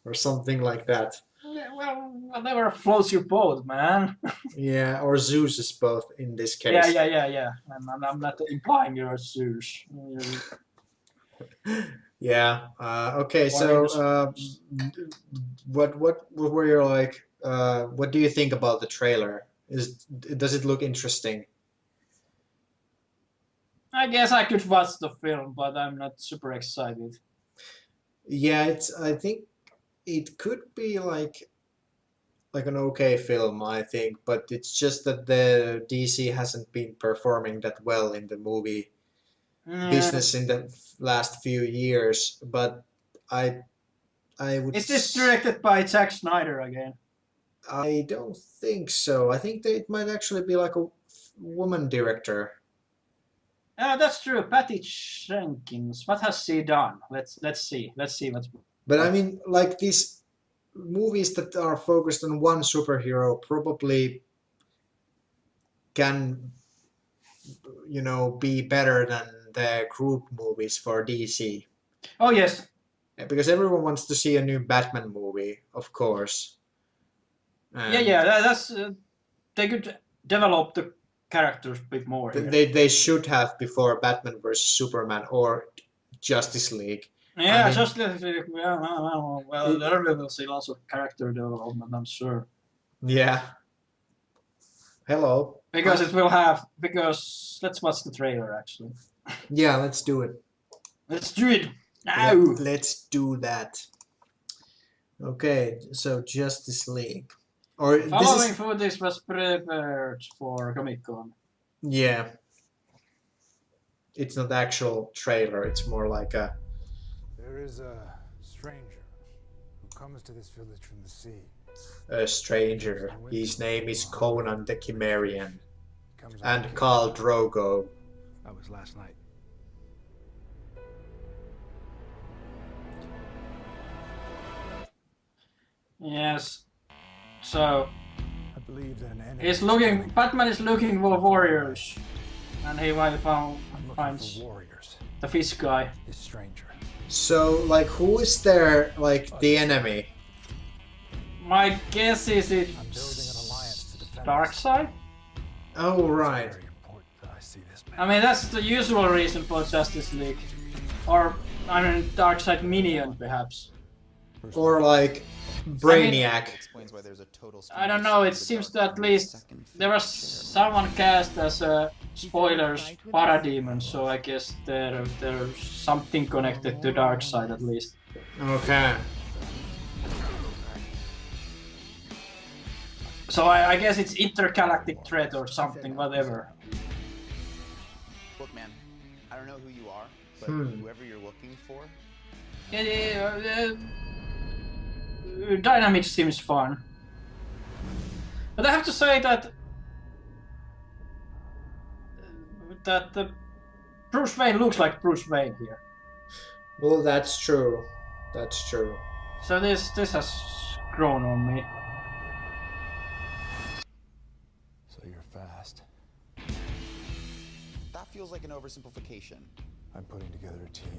Or something like that. Yeah, well, whatever floats your boat, man. Yeah, or Zeus's both in this case. Yeah. I'm not implying you're Zeus. Yeah. Okay. So, what were your like? What do you think about the trailer? Does it look interesting? I guess I could watch the film, but I'm not super excited. Yeah, I think it could be like an okay film, I think, but it's just that the DC hasn't been performing that well in the movie business in the last few years. But I would. Is this directed by Zack Snyder again? I don't think so. I think that it might actually be like a woman director. That's true. Patty Jenkins. What has she done? Let's see. Let's see what's. But I mean, like these movies that are focused on one superhero probably can, be better than the group movies for DC. Oh yes. Because everyone wants to see a new Batman movie, of course. That's they could develop the characters a bit more. They should have before Batman vs Superman or Justice League. Yeah, I mean, Justice League. Well, there we will see lots of character development, I'm sure. Yeah. Hello. Because let's watch the trailer actually. Yeah, let's do it. Let's do it now. Let's do that. Okay, so Justice League. Following footage was prepared for Comic-Con. Yeah. It's not actual trailer, it's more like a... There is a stranger who comes to this village from the sea. A stranger. His name is Conan the Cimmerian. Comes And out- Khal Drogo. That was last night. Yes. So I believe that an enemy Batman is looking for warriors, and he might I'm looking finds for warriors. the fish guy. This stranger. So, like, who is there, like, the enemy? My guess is I'm building an alliance to defend Darkseid. Oh, It's right. very important that I see this man. I mean, that's the usual reason for Justice League, or Darkseid minion perhaps. Or, like, Brainiac. Explains why there's a total I don't know. It seems that at least there was someone cast as a spoilers parademon, so I guess there's something connected to Darkseid at least. Okay. So I guess it's intergalactic threat or something, whatever. Look, man, I don't know who you are, but whoever you're looking for, Dynamics seems fun. But I have to say that the Bruce Wayne looks like Bruce Wayne here. Well, that's true. That's true. So this has grown on me. So you're fast. that feels like an oversimplification. I'm putting together a team.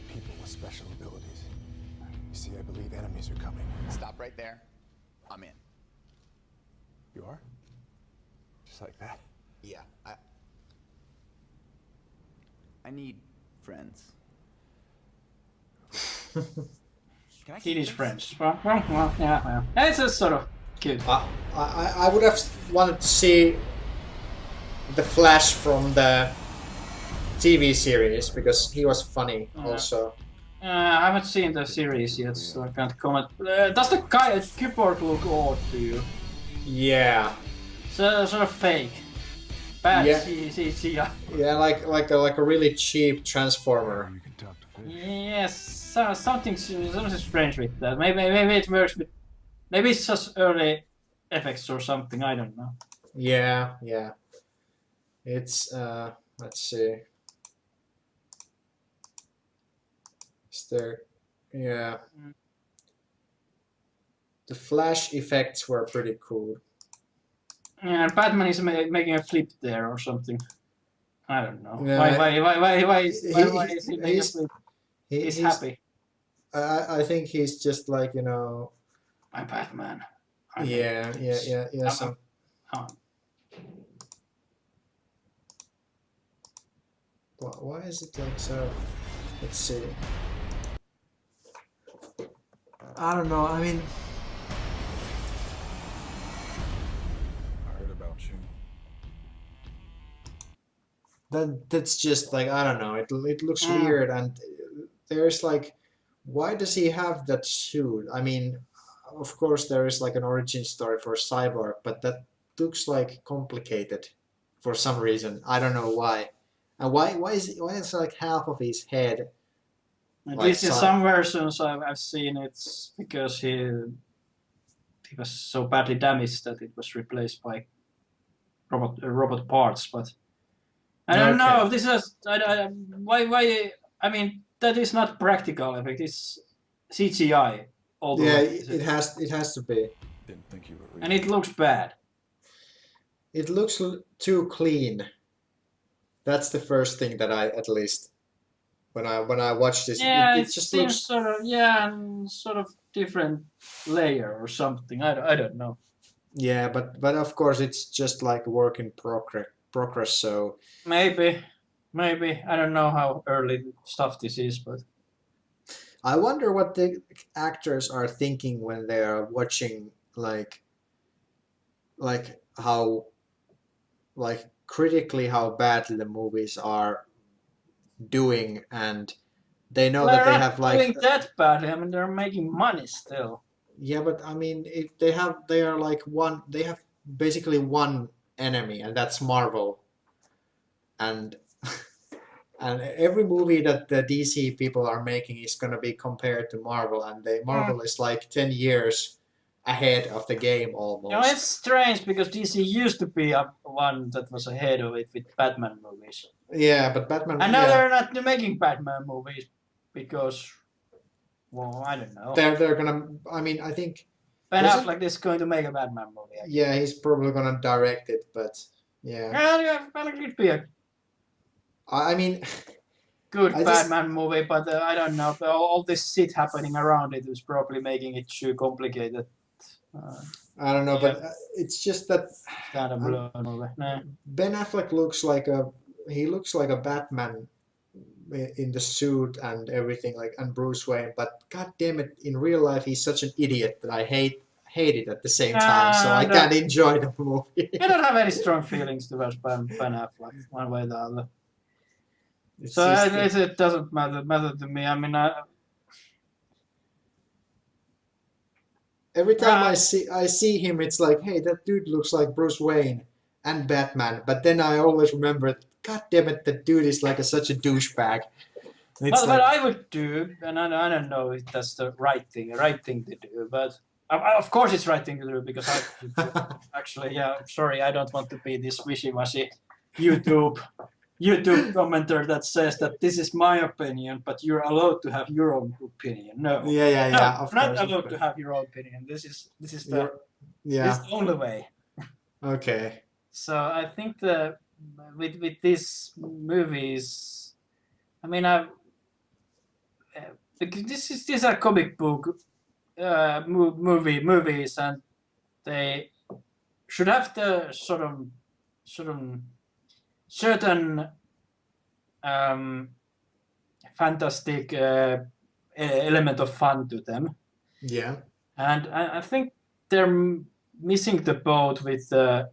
People with special abilities. You see, I believe enemies are coming. Stop right there. I'm in. You are? Just like that? Yeah, I need friends. Can I He keep needs this? friends. Yeah. It's a sort of cute. I would have wanted to see the Flash from the TV series because he was funny also. I haven't seen the series yet, so I can't comment. Does the guy at keyboard look odd to you? Yeah, So sort of fake. Bad Yeah. CGI. yeah, like a really cheap transformer. You can talk to fish. Yes, something strange with that. Maybe it works with. Maybe it's just early effects or something. I don't know. Yeah. It's let's see. there. Yeah. Mm. The flash effects were pretty cool. Yeah, and Batman is making a flip there or something. I don't know. Yeah, Why is he making a he's flip? He's he's happy. I think he's just like, you know. I'm Batman. I Yeah. make flips. Yeah. Some. Why is it like so? Let's see. I don't know. I mean, I heard about you. that's just like, I don't know. It looks weird, and there's like, why does he have that suit? I mean, of course there is like an origin story for Cyborg, but that looks like complicated for some reason. I don't know why. And why is like half of his head? At Like least in Cy- some versions I've seen it's because he was so badly damaged that it was replaced by robot parts. But I don't know. This is why. I mean, that is not practical effect. It's CGI. Although Yeah, it has to be. Didn't think you would read. and it looks bad. It looks too clean. That's the first thing that I, at least when I watched this, Yeah, it it just seems looks. sort of different layer or something. I don't know. Yeah, but of course it's just like work in progress. So Maybe I don't know how early stuff this is, but I wonder what the actors are thinking when they are watching like how like critically how badly the movies are doing, and they know that they they're have not doing like that badly. I mean, they're making money still. yeah, but I mean they have basically one enemy, and that's Marvel, and and every movie that the DC people are making is going to be compared to Marvel, and Marvel is like 10 years ahead of the game almost. You know, it's strange because DC used to be one that was ahead of it with Batman movies, Yeah, but Batman. and now yeah, they're not making Batman movies because, well, I don't know. they're gonna. I mean, I think. Ben wasn't- Affleck is going to make a Batman movie. I guess. Yeah, he's probably gonna direct it, but yeah. Yeah, well, it could be a I mean, good I just- Batman movie, but I don't know. All this shit happening around it is probably making it too complicated. I don't know, Yeah. but it's just that Kind of blue movie. Nah. Ben Affleck looks like a Batman in the suit and everything, like, and Bruce Wayne. But god damn it, in real life he's such an idiot that I hate it at the same time. So I can't enjoy the movie. I don't have any strong feelings towards Ben Affleck, one way or the other. It's So just- it doesn't matter to me. I mean, every time I see him, it's like, hey, that dude looks like Bruce Wayne and Batman. But then I always remember, god damn it, that dude is like such a douchebag. It's what I would do, and I don't know if that's the right thing to do, but of course it's right thing to do because actually, yeah, sorry, I don't want to be this wishy-washy YouTube commenter that says that this is my opinion, but you're allowed to have your own opinion. No, yeah. no, Of not course, allowed to have your own opinion. This is the this is the only way. Okay. So I think with these movies, I mean, because these are comic book movies, and they should have the sort of certain fantastic element of fun to them. Yeah. And I think they're missing the boat with the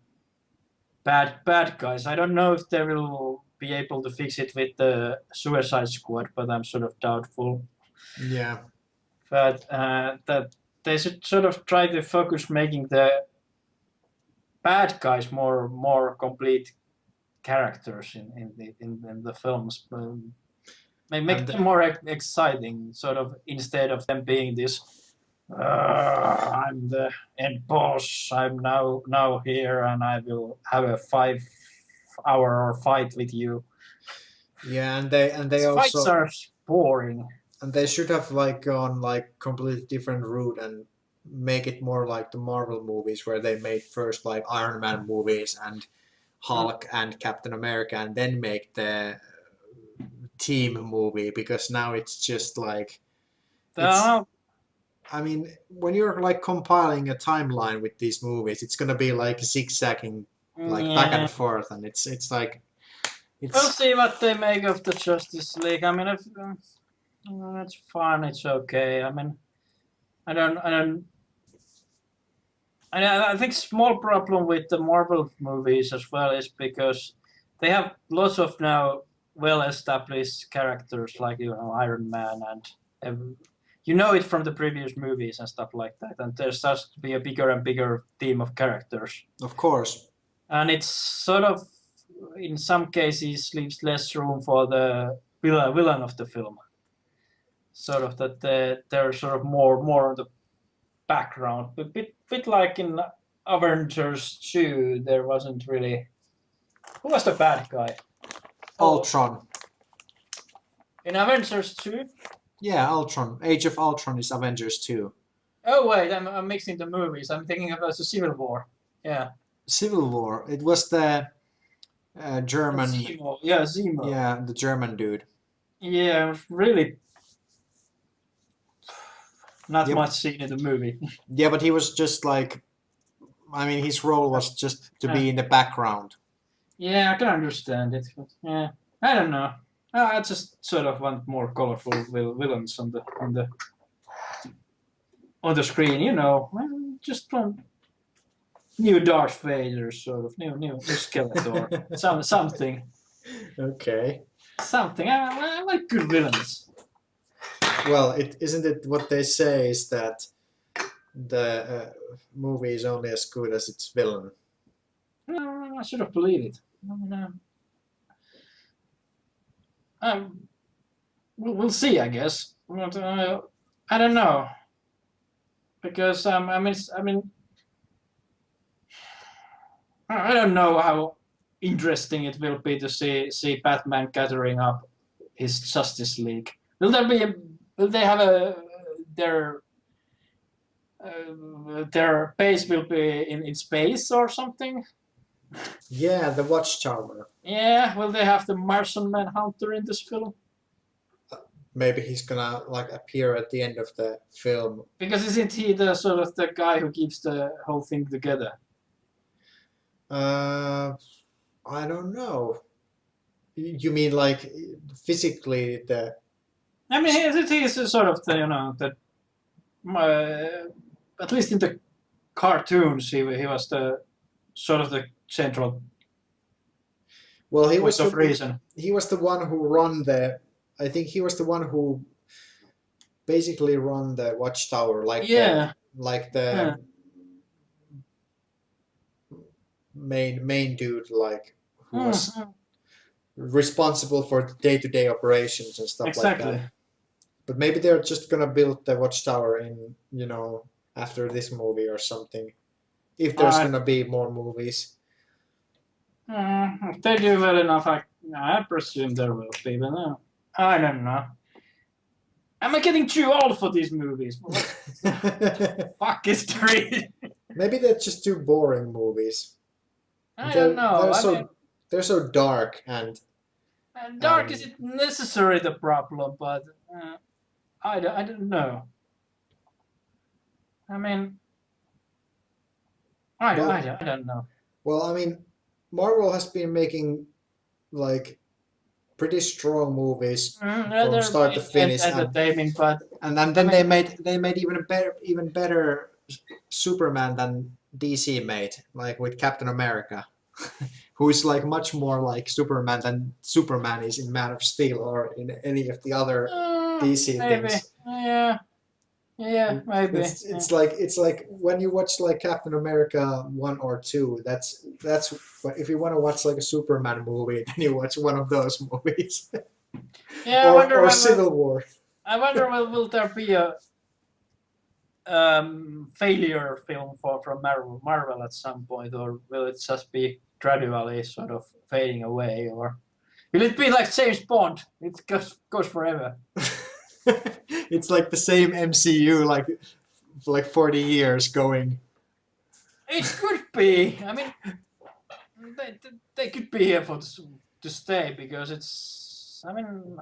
bad guys. I don't know if they will be able to fix it with the Suicide Squad, but I'm sort of doubtful. Yeah. But that they should sort of try to focus making the bad guys more complete characters in the films. Make them more exciting, sort of, instead of them being this. I'm the end boss. I'm now here, and I will have a 5-hour fight with you. Yeah, and they Fights also are boring. And they should have like gone like completely different route and make it more like the Marvel movies where they made first like Iron Man movies and Hulk and Captain America and then make the team movie, because now it's just like Uh, I mean, when you're like compiling a timeline with these movies, it's gonna be like zigzagging, like back yeah. and forth, and it's like We'll it's see what they make of the Justice League. I mean, if it's fun, it's okay. I mean, I think small problem with the Marvel movies as well is because they have lots of now well-established characters like Iron Man and you know it from the previous movies and stuff like that. And there starts to be a bigger and bigger team of characters. of course. And it's sort of, in some cases, leaves less room for the villain of the film. Sort of that they're sort of more on the background. But bit like in Avengers 2, there wasn't really... Who was the bad guy? Ultron. In Avengers 2? Yeah, Ultron. Age of Ultron is Avengers 2. Oh wait, I'm mixing the movies. I'm thinking about the Civil War. Yeah. Civil War. It was the German. Zemo. Yeah, Zemo. Yeah, the German dude. Yeah, it was really not Yep. much seen in the movie. Yeah, but he was just like, I mean, his role was just to be in the background. Yeah, I can understand it. But yeah, I don't know. I just sort of want more colorful villains on the screen. You know, just want new Darth Vader, sort of new Skeletor, something. Okay. Something. I like good villains. Well, isn't it what they say is that the movie is only as good as its villain. I should have believed it. We'll see, I guess. But, I don't know, because I mean, I don't know how interesting it will be to see Batman gathering up his Justice League. Will they have their base will be in space or something? Yeah, the Watchtower. Yeah, will they have the Martian Manhunter in this film? Maybe he's gonna like appear at the end of the film. Because isn't he the sort of the guy who keeps the whole thing together? I don't know. You mean like physically the? I mean, he's a sort of the at least in the cartoons, he was the sort of the central. Well, he was of reason. He was the one who run the. I think he was the one who basically run the Watchtower, like the main dude, like who was responsible for the day-to-day operations and stuff like that. But maybe they're just gonna build the Watchtower in, after this movie or something. If there's gonna be more movies. If they do well enough, I presume there will be, but no. I don't know. Am I getting too old for these movies? What the fuck is three? Maybe they're just too boring movies. I don't know. They're so dark and. Dark isn't necessarily the problem, but I don't know. I mean, I don't know. Well, I mean, Marvel has been making like pretty strong movies from start to finish, entertaining, and then they made even better Superman than DC made, like with Captain America, who is like much more like Superman than Superman is in Man of Steel or in any of the other DC things. Yeah, maybe. It's like when you watch like Captain America 1 or 2, that's if you want to watch like a Superman movie, then you watch one of those movies. Yeah, or Civil War. I wonder will there be a failure film from Marvel at some point, or will it just be gradually sort of fading away, or will it be like James Bond? It goes forever. It's like the same MCU, like 40 years going. It could be. I mean, they could be here to stay because it's. I mean,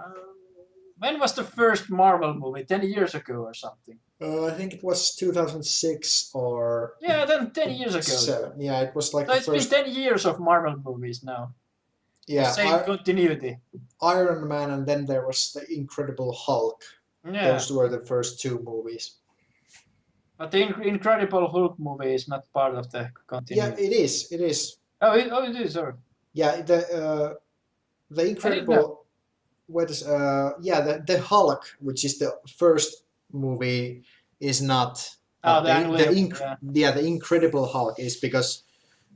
when was the first Marvel movie? 10 years ago or something? I think it was 2006 or. Yeah, then 10 years ago. 7. Yeah, it was like So the it's first. been 10 years of Marvel movies now. Yeah, Same continuity. Iron Man, and then there was the Incredible Hulk. Yeah. Those were the first 2 movies. But the Incredible Hulk movie is not part of the continuity. Yeah, it is. It is. Oh, it is. Sorry. Yeah, the Incredible. What is the Hulk, which is the first movie, is not. The Incredible Hulk is because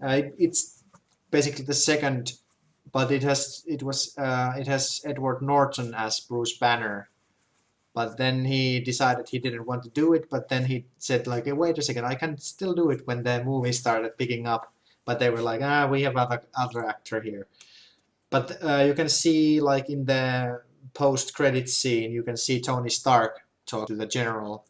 it's basically the second, but it has Edward Norton as Bruce Banner. But then he decided he didn't want to do it. But then he said, like, hey, wait a second, I can still do it when the movie started picking up. But they were like, we have other actor here. But you can see, like, in the post-credit scene, you can see Tony Stark talk to the general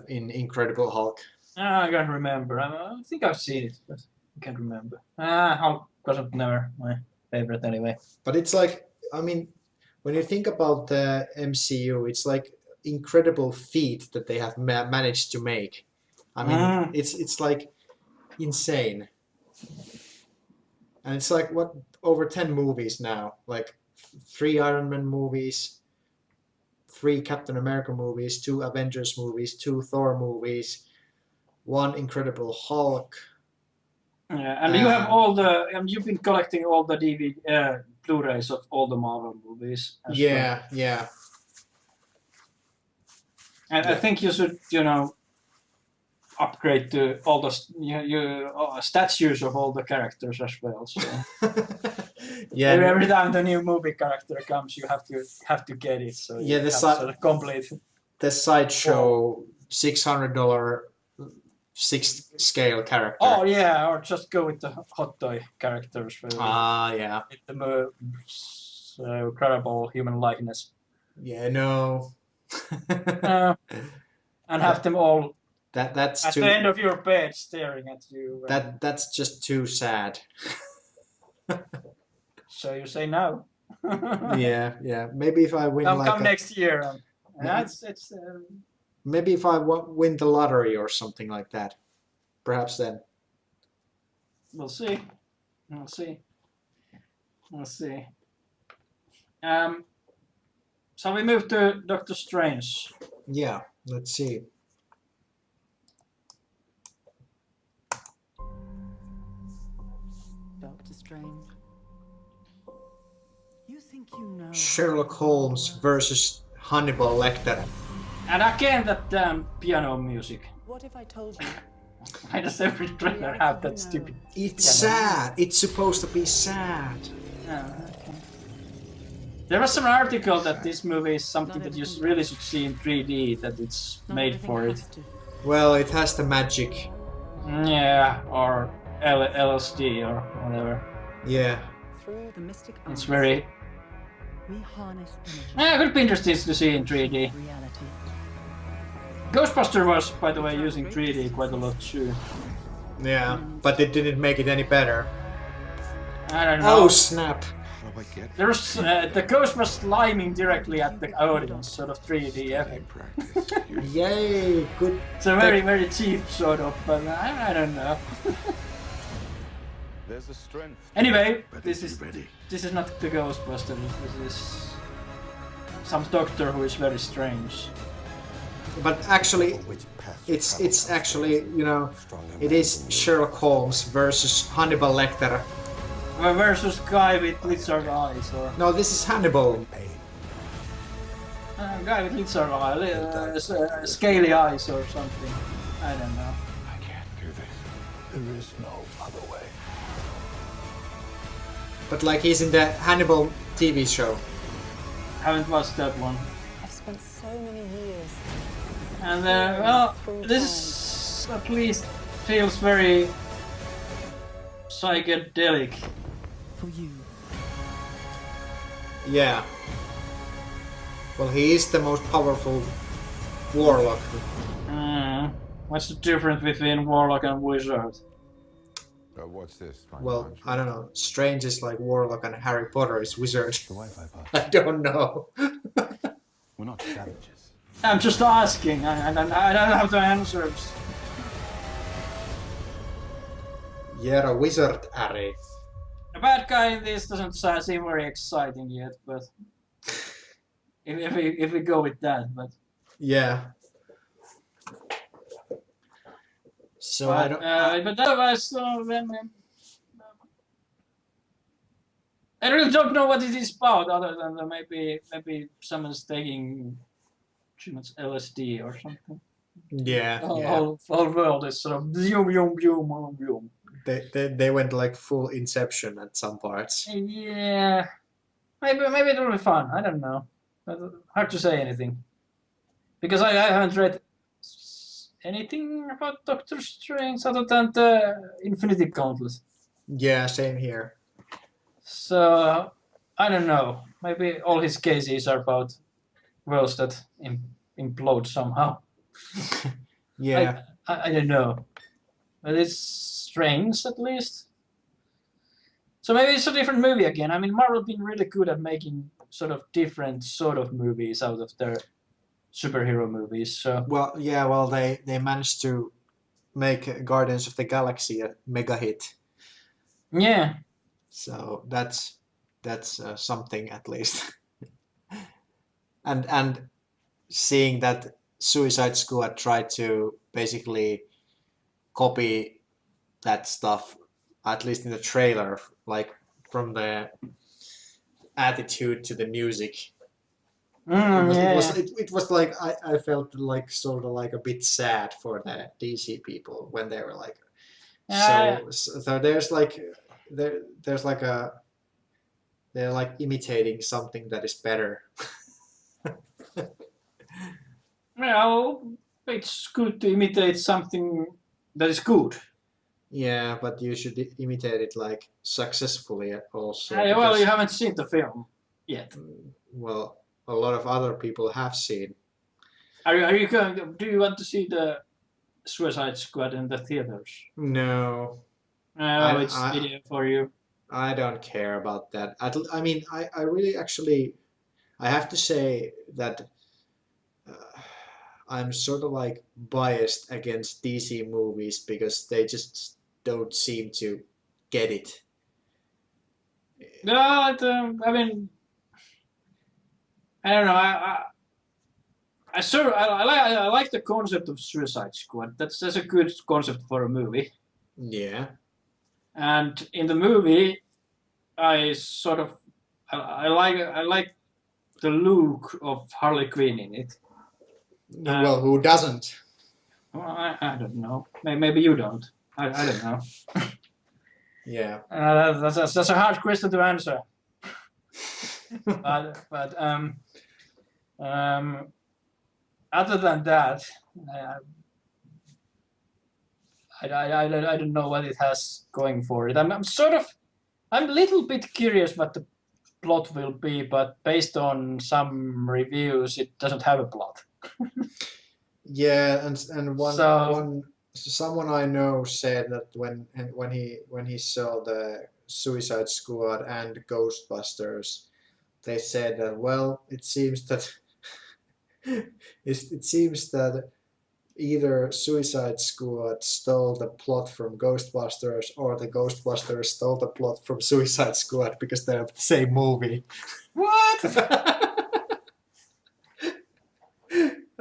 in Incredible Hulk. I can't remember. I think I've seen it, but I can't remember. Hulk wasn't never my favorite anyway. But it's like, I mean, when you think about the MCU, it's like incredible feat that they have managed to make. I mean, it's like insane. And it's like, what, over 10 movies now? Like 3 Iron Man movies, 3 Captain America movies, 2 Avengers movies, 2 Thor movies, 1 Incredible Hulk. Yeah, and you have all the. You've been collecting all the DVD, Blu-rays of all the Marvel movies. Yeah. And I think you should, upgrade to all the statues of all the characters as well. So. Yeah. Every time the new movie character comes, you have to get it. So yeah, the complete. The sideshow $600 6 scale character. Oh yeah, or just go with the hot toy characters. Yeah. With the incredible human likeness. Yeah, no. And have them all that's at too, the end of your bed staring at you. That's just too sad. So you say no. yeah. Maybe if I win come next year. It's maybe if I win the lottery or something like that, perhaps then. We'll see. So we move to Doctor Strange. Yeah, let's see. Doctor Strange. You think you know Sherlock Holmes versus Hannibal Lecter. And again that damn piano music. What if I told you? Why does every trailer have that stupid It's sad. It's supposed to be sad. okay. There was an article that this movie is something that you really should see in 3D, that it's made for it. Well, it has the magic. Yeah, or LSD or whatever. Yeah. Through the mystic It's very... we harness it could be interesting to see in 3D. reality. Ghostbusters was, by the way, using 3D quite a lot too. Yeah, but it didn't make it any better. I don't know. Oh, snap. There's the ghost was sliming directly at the audience, sort of 3D effect. Yay, good. It's a very, very cheap sort of, but I don't know. There's a strength. Anyway, this is not the Ghostbusters. This is some doctor who is very strange. But actually, it's actually, it is Sherlock Holmes versus Hannibal Lecter. Versus guy with lizard eyes, or No, this is Hannibal. guy with lizard eyes, scaly eyes or something. I don't know. I can't do this. There is no other way. But like he's in the Hannibal TV show. Haven't watched that one. I've spent so many years. And this at least feels very psychedelic. For you. Yeah. Well, he is the most powerful warlock. What's the difference between warlock and wizard? What's this? Well, I don't know. Strange is like warlock and Harry Potter is wizard. The Wi-Fi pod. I don't know. We're not savages. I'm just asking. I don't have the answers. You're a wizard, Harry. The bad guy in this doesn't seem very exciting yet, but if we go with that, but Yeah. So I don't. but otherwise, I really don't know what it is about, other than that maybe someone's taking too much LSD or something. Yeah. The Yeah. whole world is sort of zoom, zoom, zoom, zoom, zoom. They went like full Inception at some parts. Yeah, maybe it'll be fun. I don't know. Hard to say anything because I haven't read anything about Doctor Strange other than the Infinity Gauntlet. Yeah, same here. So I don't know. Maybe all his cases are about worlds that implode somehow. Yeah. I don't know, but it's strange at least. So maybe it's a different movie again. I mean, Marvel been really good at making sort of different sort of movies out of their superhero movies. So Well, yeah. Well, they managed to make Guardians of the Galaxy a mega hit. yeah, So that's something at least. and seeing that Suicide Squad tried to basically copy that stuff, at least in the trailer, like from the attitude to the music. It was like I felt like sort of like a bit sad for the DC people when they were like, so there's like there's like a they're like imitating something that is better. well, it's good to imitate something that is good. Yeah, but you should imitate it like successfully also. Well, because, you haven't seen the film yet. well, a lot of other people have seen. Are you going? Do you want to see the Suicide Squad in the theaters? No, It's video for you. I don't care about that. I mean, I really actually, I have to say that I'm sort of like biased against DC movies because they just don't seem to get it. No, I mean, I don't know. I like the concept of Suicide Squad. That's a good concept for a movie. Yeah. And in the movie, I like the look of Harley Quinn in it. Well, who doesn't? Well, I don't know. Maybe you don't. I don't know. Yeah. That's a hard question to answer. but other than that, I don't know what it has going for it. I'm a little bit curious what the plot will be, but based on some reviews, it doesn't have a plot. Yeah, and someone I know said that when he saw the Suicide Squad and Ghostbusters, they said that it seems that it seems that either Suicide Squad stole the plot from Ghostbusters or the Ghostbusters stole the plot from Suicide Squad because they're the same movie. What?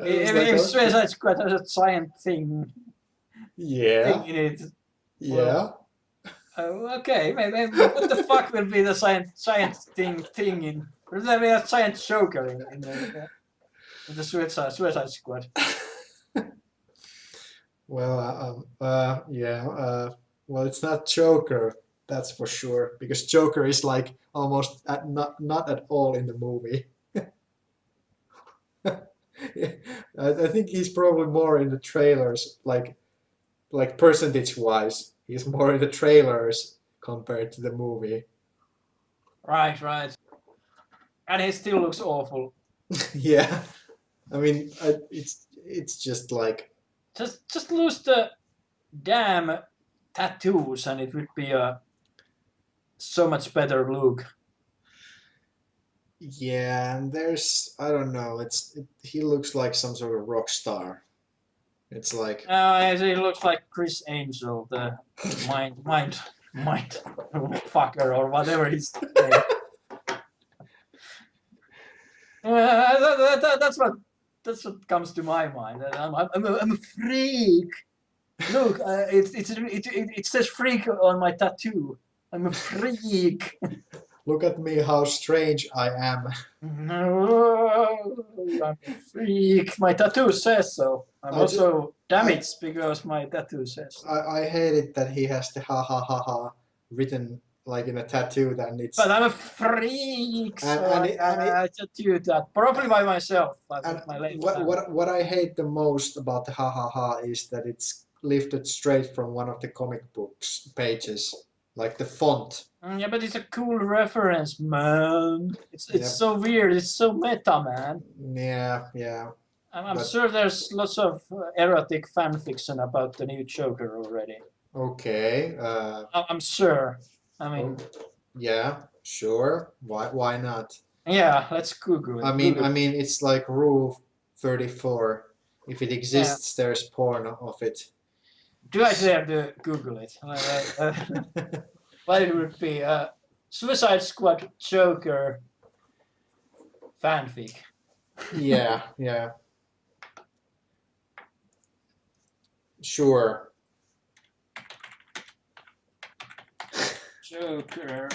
If Suicide Squad has a giant thing Yeah. in it. Yeah. Okay, maybe what the fuck will be the giant thing in? Will there be a giant Joker in the Suicide Squad? Well, yeah. Well, it's not Joker, that's for sure, because Joker is like almost not at all in the movie. I think he's probably more in the trailers, like percentage-wise. He's more in the trailers compared to the movie. Right. And he still looks awful. Yeah. I mean, it's just like Just lose the damn tattoos, and it would be a so much better look. yeah, and there's I don't know. He looks like some sort of rock star. It's like It looks like Chris Angel, the mind fucker or whatever his name. That's what comes to my mind. I'm a freak. Look, it says freak on my tattoo. I'm a freak. look at me, how strange I am. No, I'm a freak. My tattoo says so. I'm also damaged because my tattoo says so. I hate it that he has the ha ha ha ha written like in a tattoo. Then it's But I'm a freak, so and I tattooed that probably by myself. and My late what I hate the most about the ha ha ha is that it's lifted straight from one of the comic books pages, like the font. Yeah, but it's a cool reference, man. It's Yep. so weird. It's so meta, man. Yeah. I'm But- sure there's lots of erotic fan fiction about the new Joker already. Okay. I'm sure. I mean, Yeah, sure. Why not? yeah. Let's Google it. I mean, Google. it's like Rule 34. If it exists, there's porn of it. Do I dare to Google it? What it would be? Suicide Squad Joker fanfic. Yeah. Sure. Joker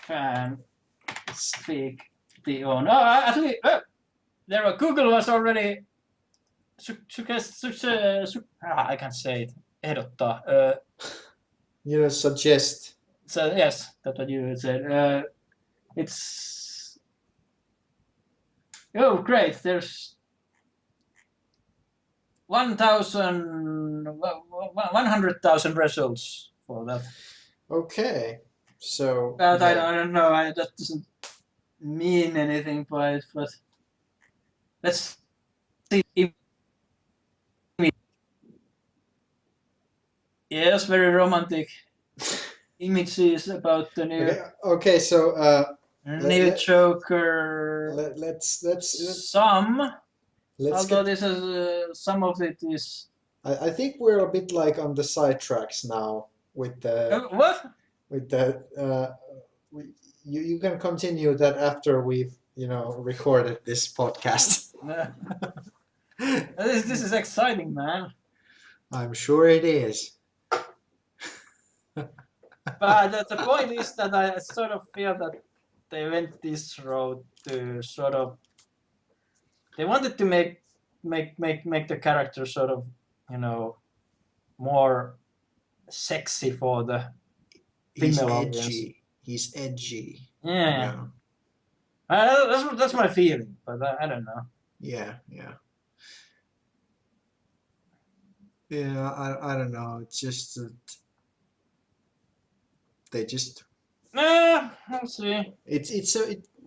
fanfic. No, actually, there. Google was already. I can't say it. Ehdottaa. Suggest. So yes, that's what you said. It's great. There's 100,000 results for that. Okay. So. But yeah. I don't know. That doesn't mean anything by it. But let's see. Yes, very romantic images about the new Okay. So. new Joker. Let's Some, although get. this is some of it is I think we're a bit like on the side tracks now with the what? you can continue that after we've recorded this podcast. This is exciting, man. I'm sure it is. But the point is that I sort of feel that they went this road to sort of. They wanted to make the character sort of, more sexy for the He's female edgy. audience. He's edgy. Yeah. That's my feeling, but I don't know. Yeah. I don't know. It's just that they just. We'll see.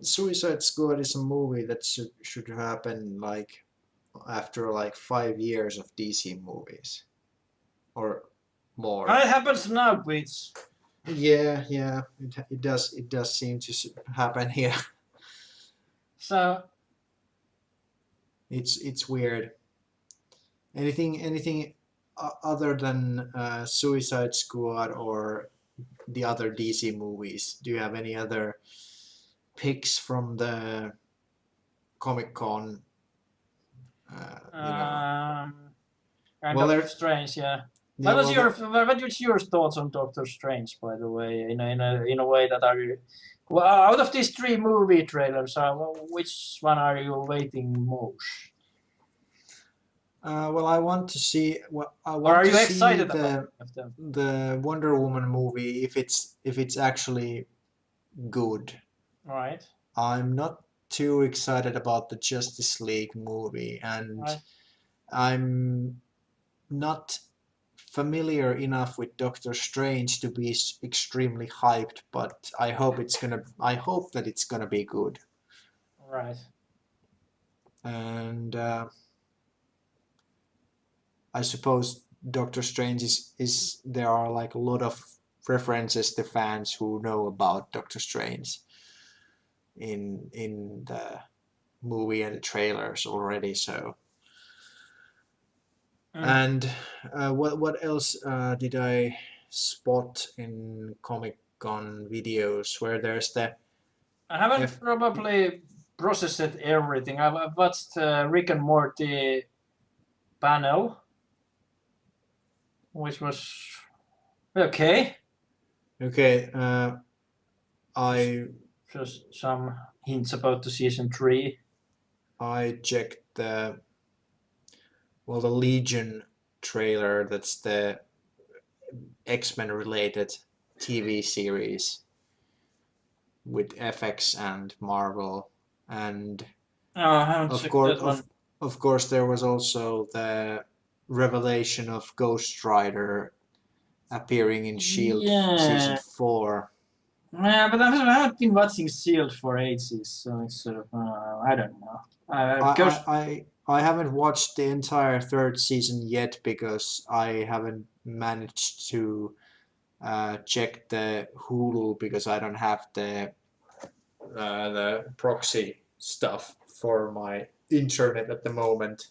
Suicide Squad is a movie that should happen like after like 5 years of DC movies, or more. It happens now, please. Yeah. It does seem to happen here. So It's weird. Anything other than Suicide Squad or the other DC movies? Do you have any other picks from the Comic-Con? Doctor Strange, yeah. What was your thoughts on Doctor Strange, by the way? In a way that are you, well, out of these 3 movie trailers, which one are you waiting most? Well, I want to see. Well, I want Or are to you see excited about them? the Wonder Woman movie if it's actually good. Right. I'm not too excited about the Justice League movie, and Right. I'm not familiar enough with Doctor Strange to be extremely hyped, but I hope that it's gonna be good. Right. and I suppose Doctor Strange is there are like a lot of references to fans who know about Doctor Strange in the movie and the trailers already. So, and what else did I spot in Comic-Con videos where there's the I haven't probably processed everything. I've watched Rick and Morty panel, which was okay. Okay, I Just some hints about the season 3. I checked the Legion trailer. That's the X-Men related TV series with FX and Marvel, and I haven't of checked course, that one. of course, there was also the revelation of Ghost Rider appearing in Shield season 4. Yeah, but I haven't been watching Shield for ages, so it's sort of I don't know. I haven't watched the entire 3rd season yet because I haven't managed to check the Hulu because I don't have the proxy stuff for my internet at the moment.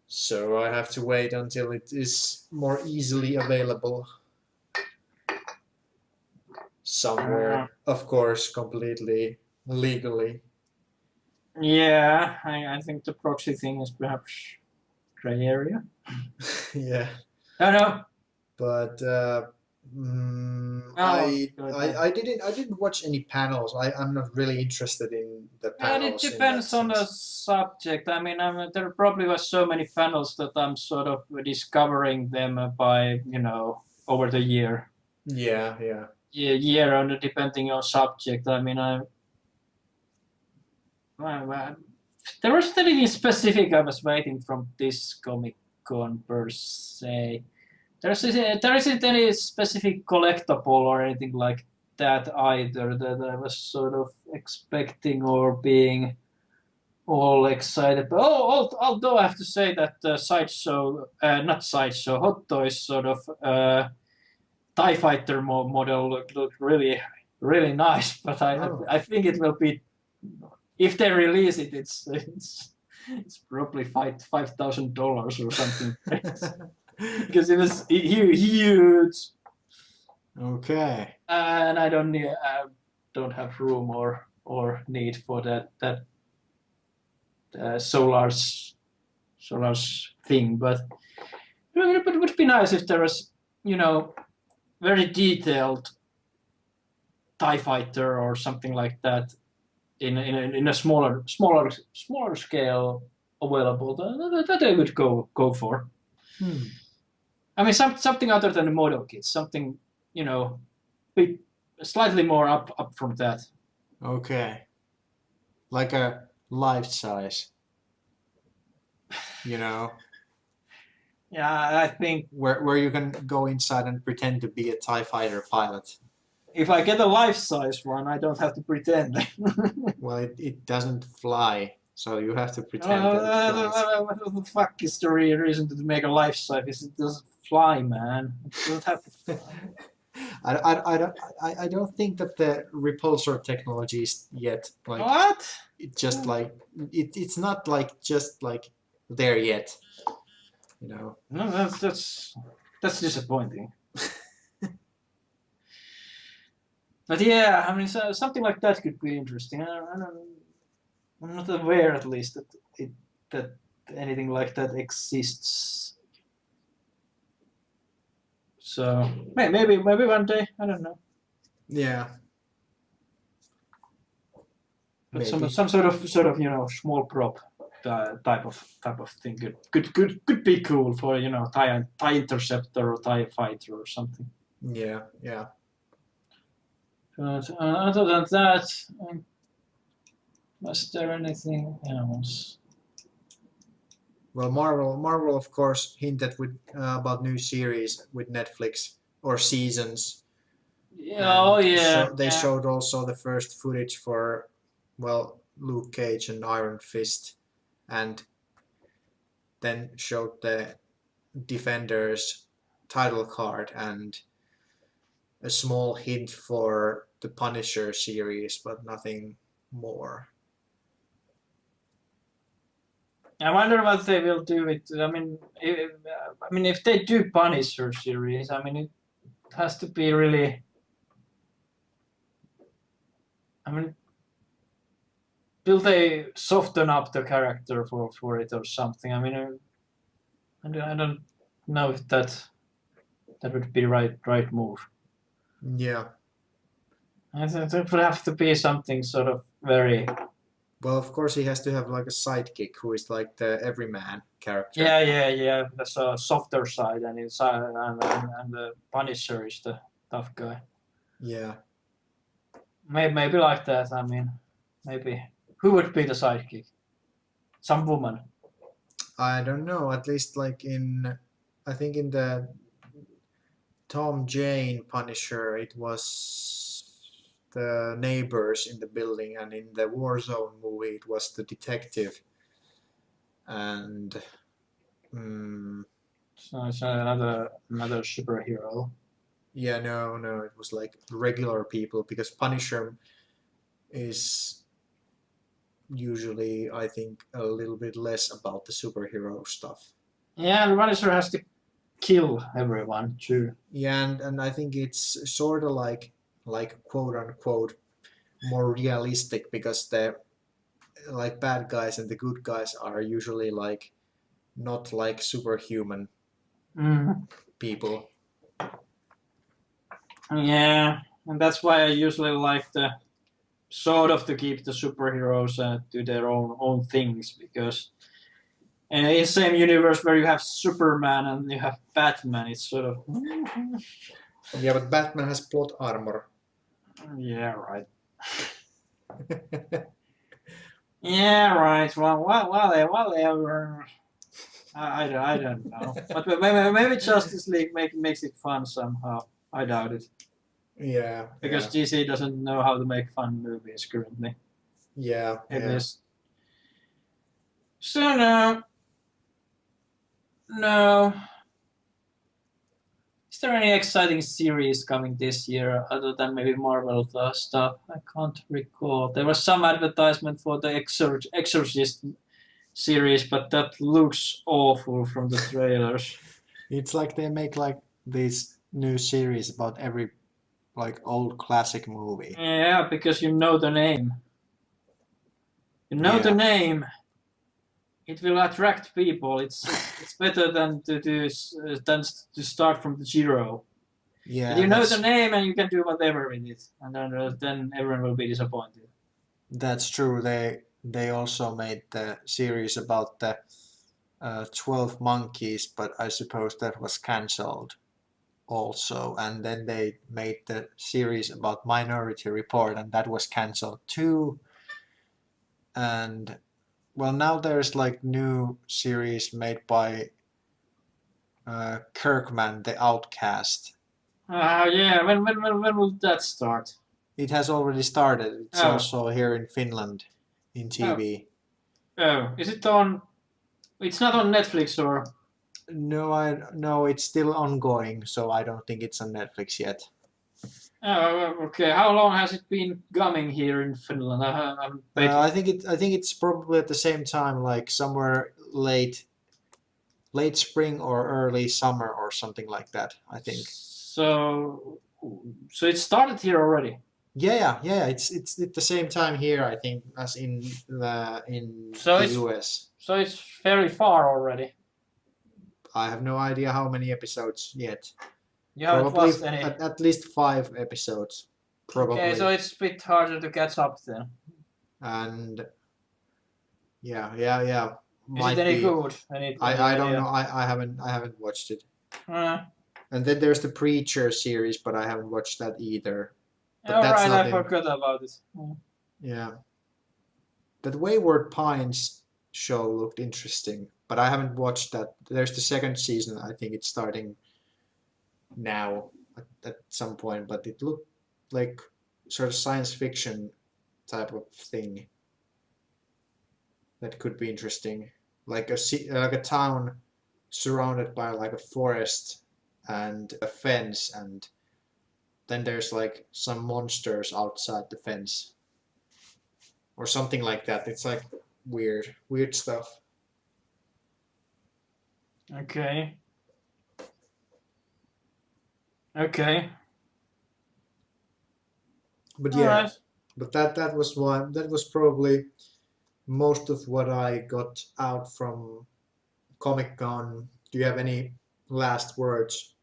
So I have to wait until it is more easily available somewhere, of course, completely legally. Yeah, I think the proxy thing is perhaps gray area. Yeah. I know. But I didn't watch any panels. I'm not really interested in the panels. And it depends on the subject. I mean, there probably was so many panels that I'm sort of discovering them by over the year. Yeah. Year on depending on subject. I mean, there wasn't anything specific I was waiting from this Comic-Con per se. There isn't any specific collectible or anything like that either that I was sort of expecting or being all excited. But although I have to say that the Hot Toys sort of TIE Fighter model looked really, really nice. But I think it will be, if they release it, it's probably $5,000 or something. Because it was huge. Okay. And I don't have room or need for that Solar's thing. But it would be nice if there was very detailed TIE Fighter or something like that in a smaller scale available that I would go for. I mean, something other than the model kits, something slightly more up from that. Okay. Like a life size. Yeah, I think where you can go inside and pretend to be a TIE fighter pilot. If I get a life-size one, I don't have to pretend. Well, it doesn't fly, so you have to pretend that it flies. What the fuck is the reason to make a life-size? It doesn't fly, man. It doesn't have to fly. I don't think that the repulsor technology is yet like what? It's just like it's not like just like there yet. No, that's disappointing. But yeah, I mean, something like that could be interesting. I'm not aware, at least, that anything like that exists. So maybe one day, I don't know. Yeah. But some sort of small prop type of thing could be cool for TIE Interceptor or TIE Fighter or something. Yeah. But other than that, was there anything else? Well, Marvel of course hinted with about new series with Netflix or seasons. Yeah. They showed also the first footage for Luke Cage and Iron Fist. and then showed the Defenders title card and a small hint for the Punisher series, but nothing more. I wonder what they will do with. If they do Punisher series, I mean, it has to be really. I mean, will they soften up the character for it or something? I mean, I don't know if that would be right move. Yeah. I think it would have to be something sort of very. Well, of course, he has to have like a sidekick who is like the everyman character. Yeah. That's a softer side, and the Punisher is the tough guy. Yeah. Maybe like that. I mean, maybe who would be the sidekick? Some woman. I don't know. At least like I think in the Tom Jane Punisher, it was the neighbors in the building, and in the Warzone movie, it was the detective. And So it's another superhero. yeah, no, it was like regular people, because Punisher is usually, I think, a little bit less about the superhero stuff. Yeah, the Punisher has to kill everyone too. Yeah, and I think it's sort of like quote unquote more realistic, because the like bad guys and the good guys are usually like not like superhuman people. Yeah, and that's why I usually like the sort of to keep the superheroes do their own things, because in the same universe where you have Superman and you have Batman, it's sort of Yeah, but Batman has plot armor. yeah, right. Yeah, right. Well, whatever. I don't know, but maybe Justice League makes it fun somehow. I doubt it, Yeah. because DC doesn't know how to make fun movies currently. Yeah. It Yeah. is. So no. Is there any exciting series coming this year other than maybe Marvel stuff? I can't recall. There was some advertisement for the Exorcist series, but that looks awful from the trailers. It's like they make like these new series about every like old classic movie. Yeah, because you know the name. You know the Yeah. name. It will attract people. It's better than to start from the zero. Yeah. But you know that's- the name and you can do whatever with it, and then everyone will be disappointed. That's true. They also made the series about the 12 Monkeys, but I suppose that was cancelled also. And then they made the series about Minority Report, and that was cancelled too. And well, now there's like new series made by Kirkman, the Outcast. Yeah. When will that start? It has already started. It's Oh. also here in Finland in TV. Oh, is it on? It's not on Netflix or? No, it's still ongoing, so I don't think it's on Netflix yet. Oh, okay. How long has it been coming here in Finland? I think it's probably at the same time, like somewhere late spring or early summer or something like that, I think. So it started here already. Yeah. It's at the same time here, I think, as in So the it's- US. So it's fairly far already. I have no idea how many episodes yet. You haven't Probably watched any. at least 5 episodes, probably. Okay, so it's a bit harder to catch up then. And yeah. Is Might it any be. good? I don't know. I haven't watched it. Uh, And then there's the Preacher series, but I haven't watched that either. But all that's right, not I in- forgot about it. Yeah. That Wayward Pines show looked interesting, but I haven't watched that. There's the second season. I think it's starting now at some point, but it looked like sort of science fiction type of thing. that could be interesting, like like a town surrounded by like a forest and a fence, and then there's like some monsters outside the fence or something like that. It's like weird stuff. Okay. But All yeah, right. but that was probably most of what I got out from Comic-Con. Do you have any last words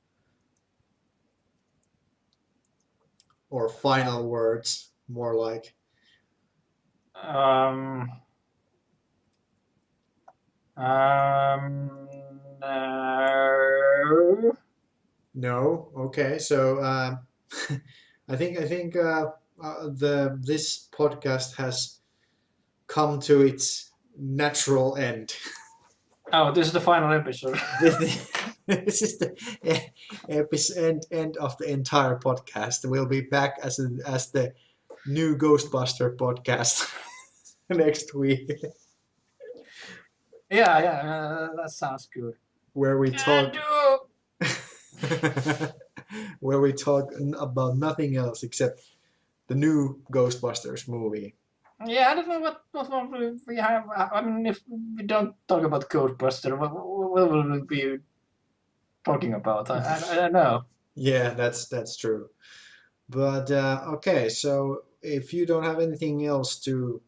or final words, more like? No. No. Okay. So I think this podcast has come to its natural end. Oh, this is the final episode. This is the end of the entire podcast. We'll be back as the new Ghostbuster podcast next week, Yeah, that sounds good. where we talk Do. where we talk about nothing else except the new Ghostbusters movie. Yeah, I don't know what we have. I mean, if we don't talk about Ghostbuster, what will we be talking about? I don't know. Yeah, that's true. But okay, so if you don't have anything else to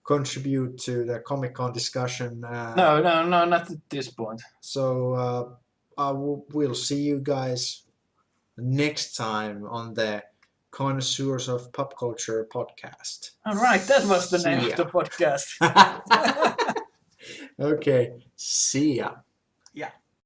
contribute to the Comic-Con discussion, No, not at this point. so we'll see you guys next time on the Connoisseurs of Pop Culture podcast. All right, that was the name See of the ya. podcast. Okay, see ya.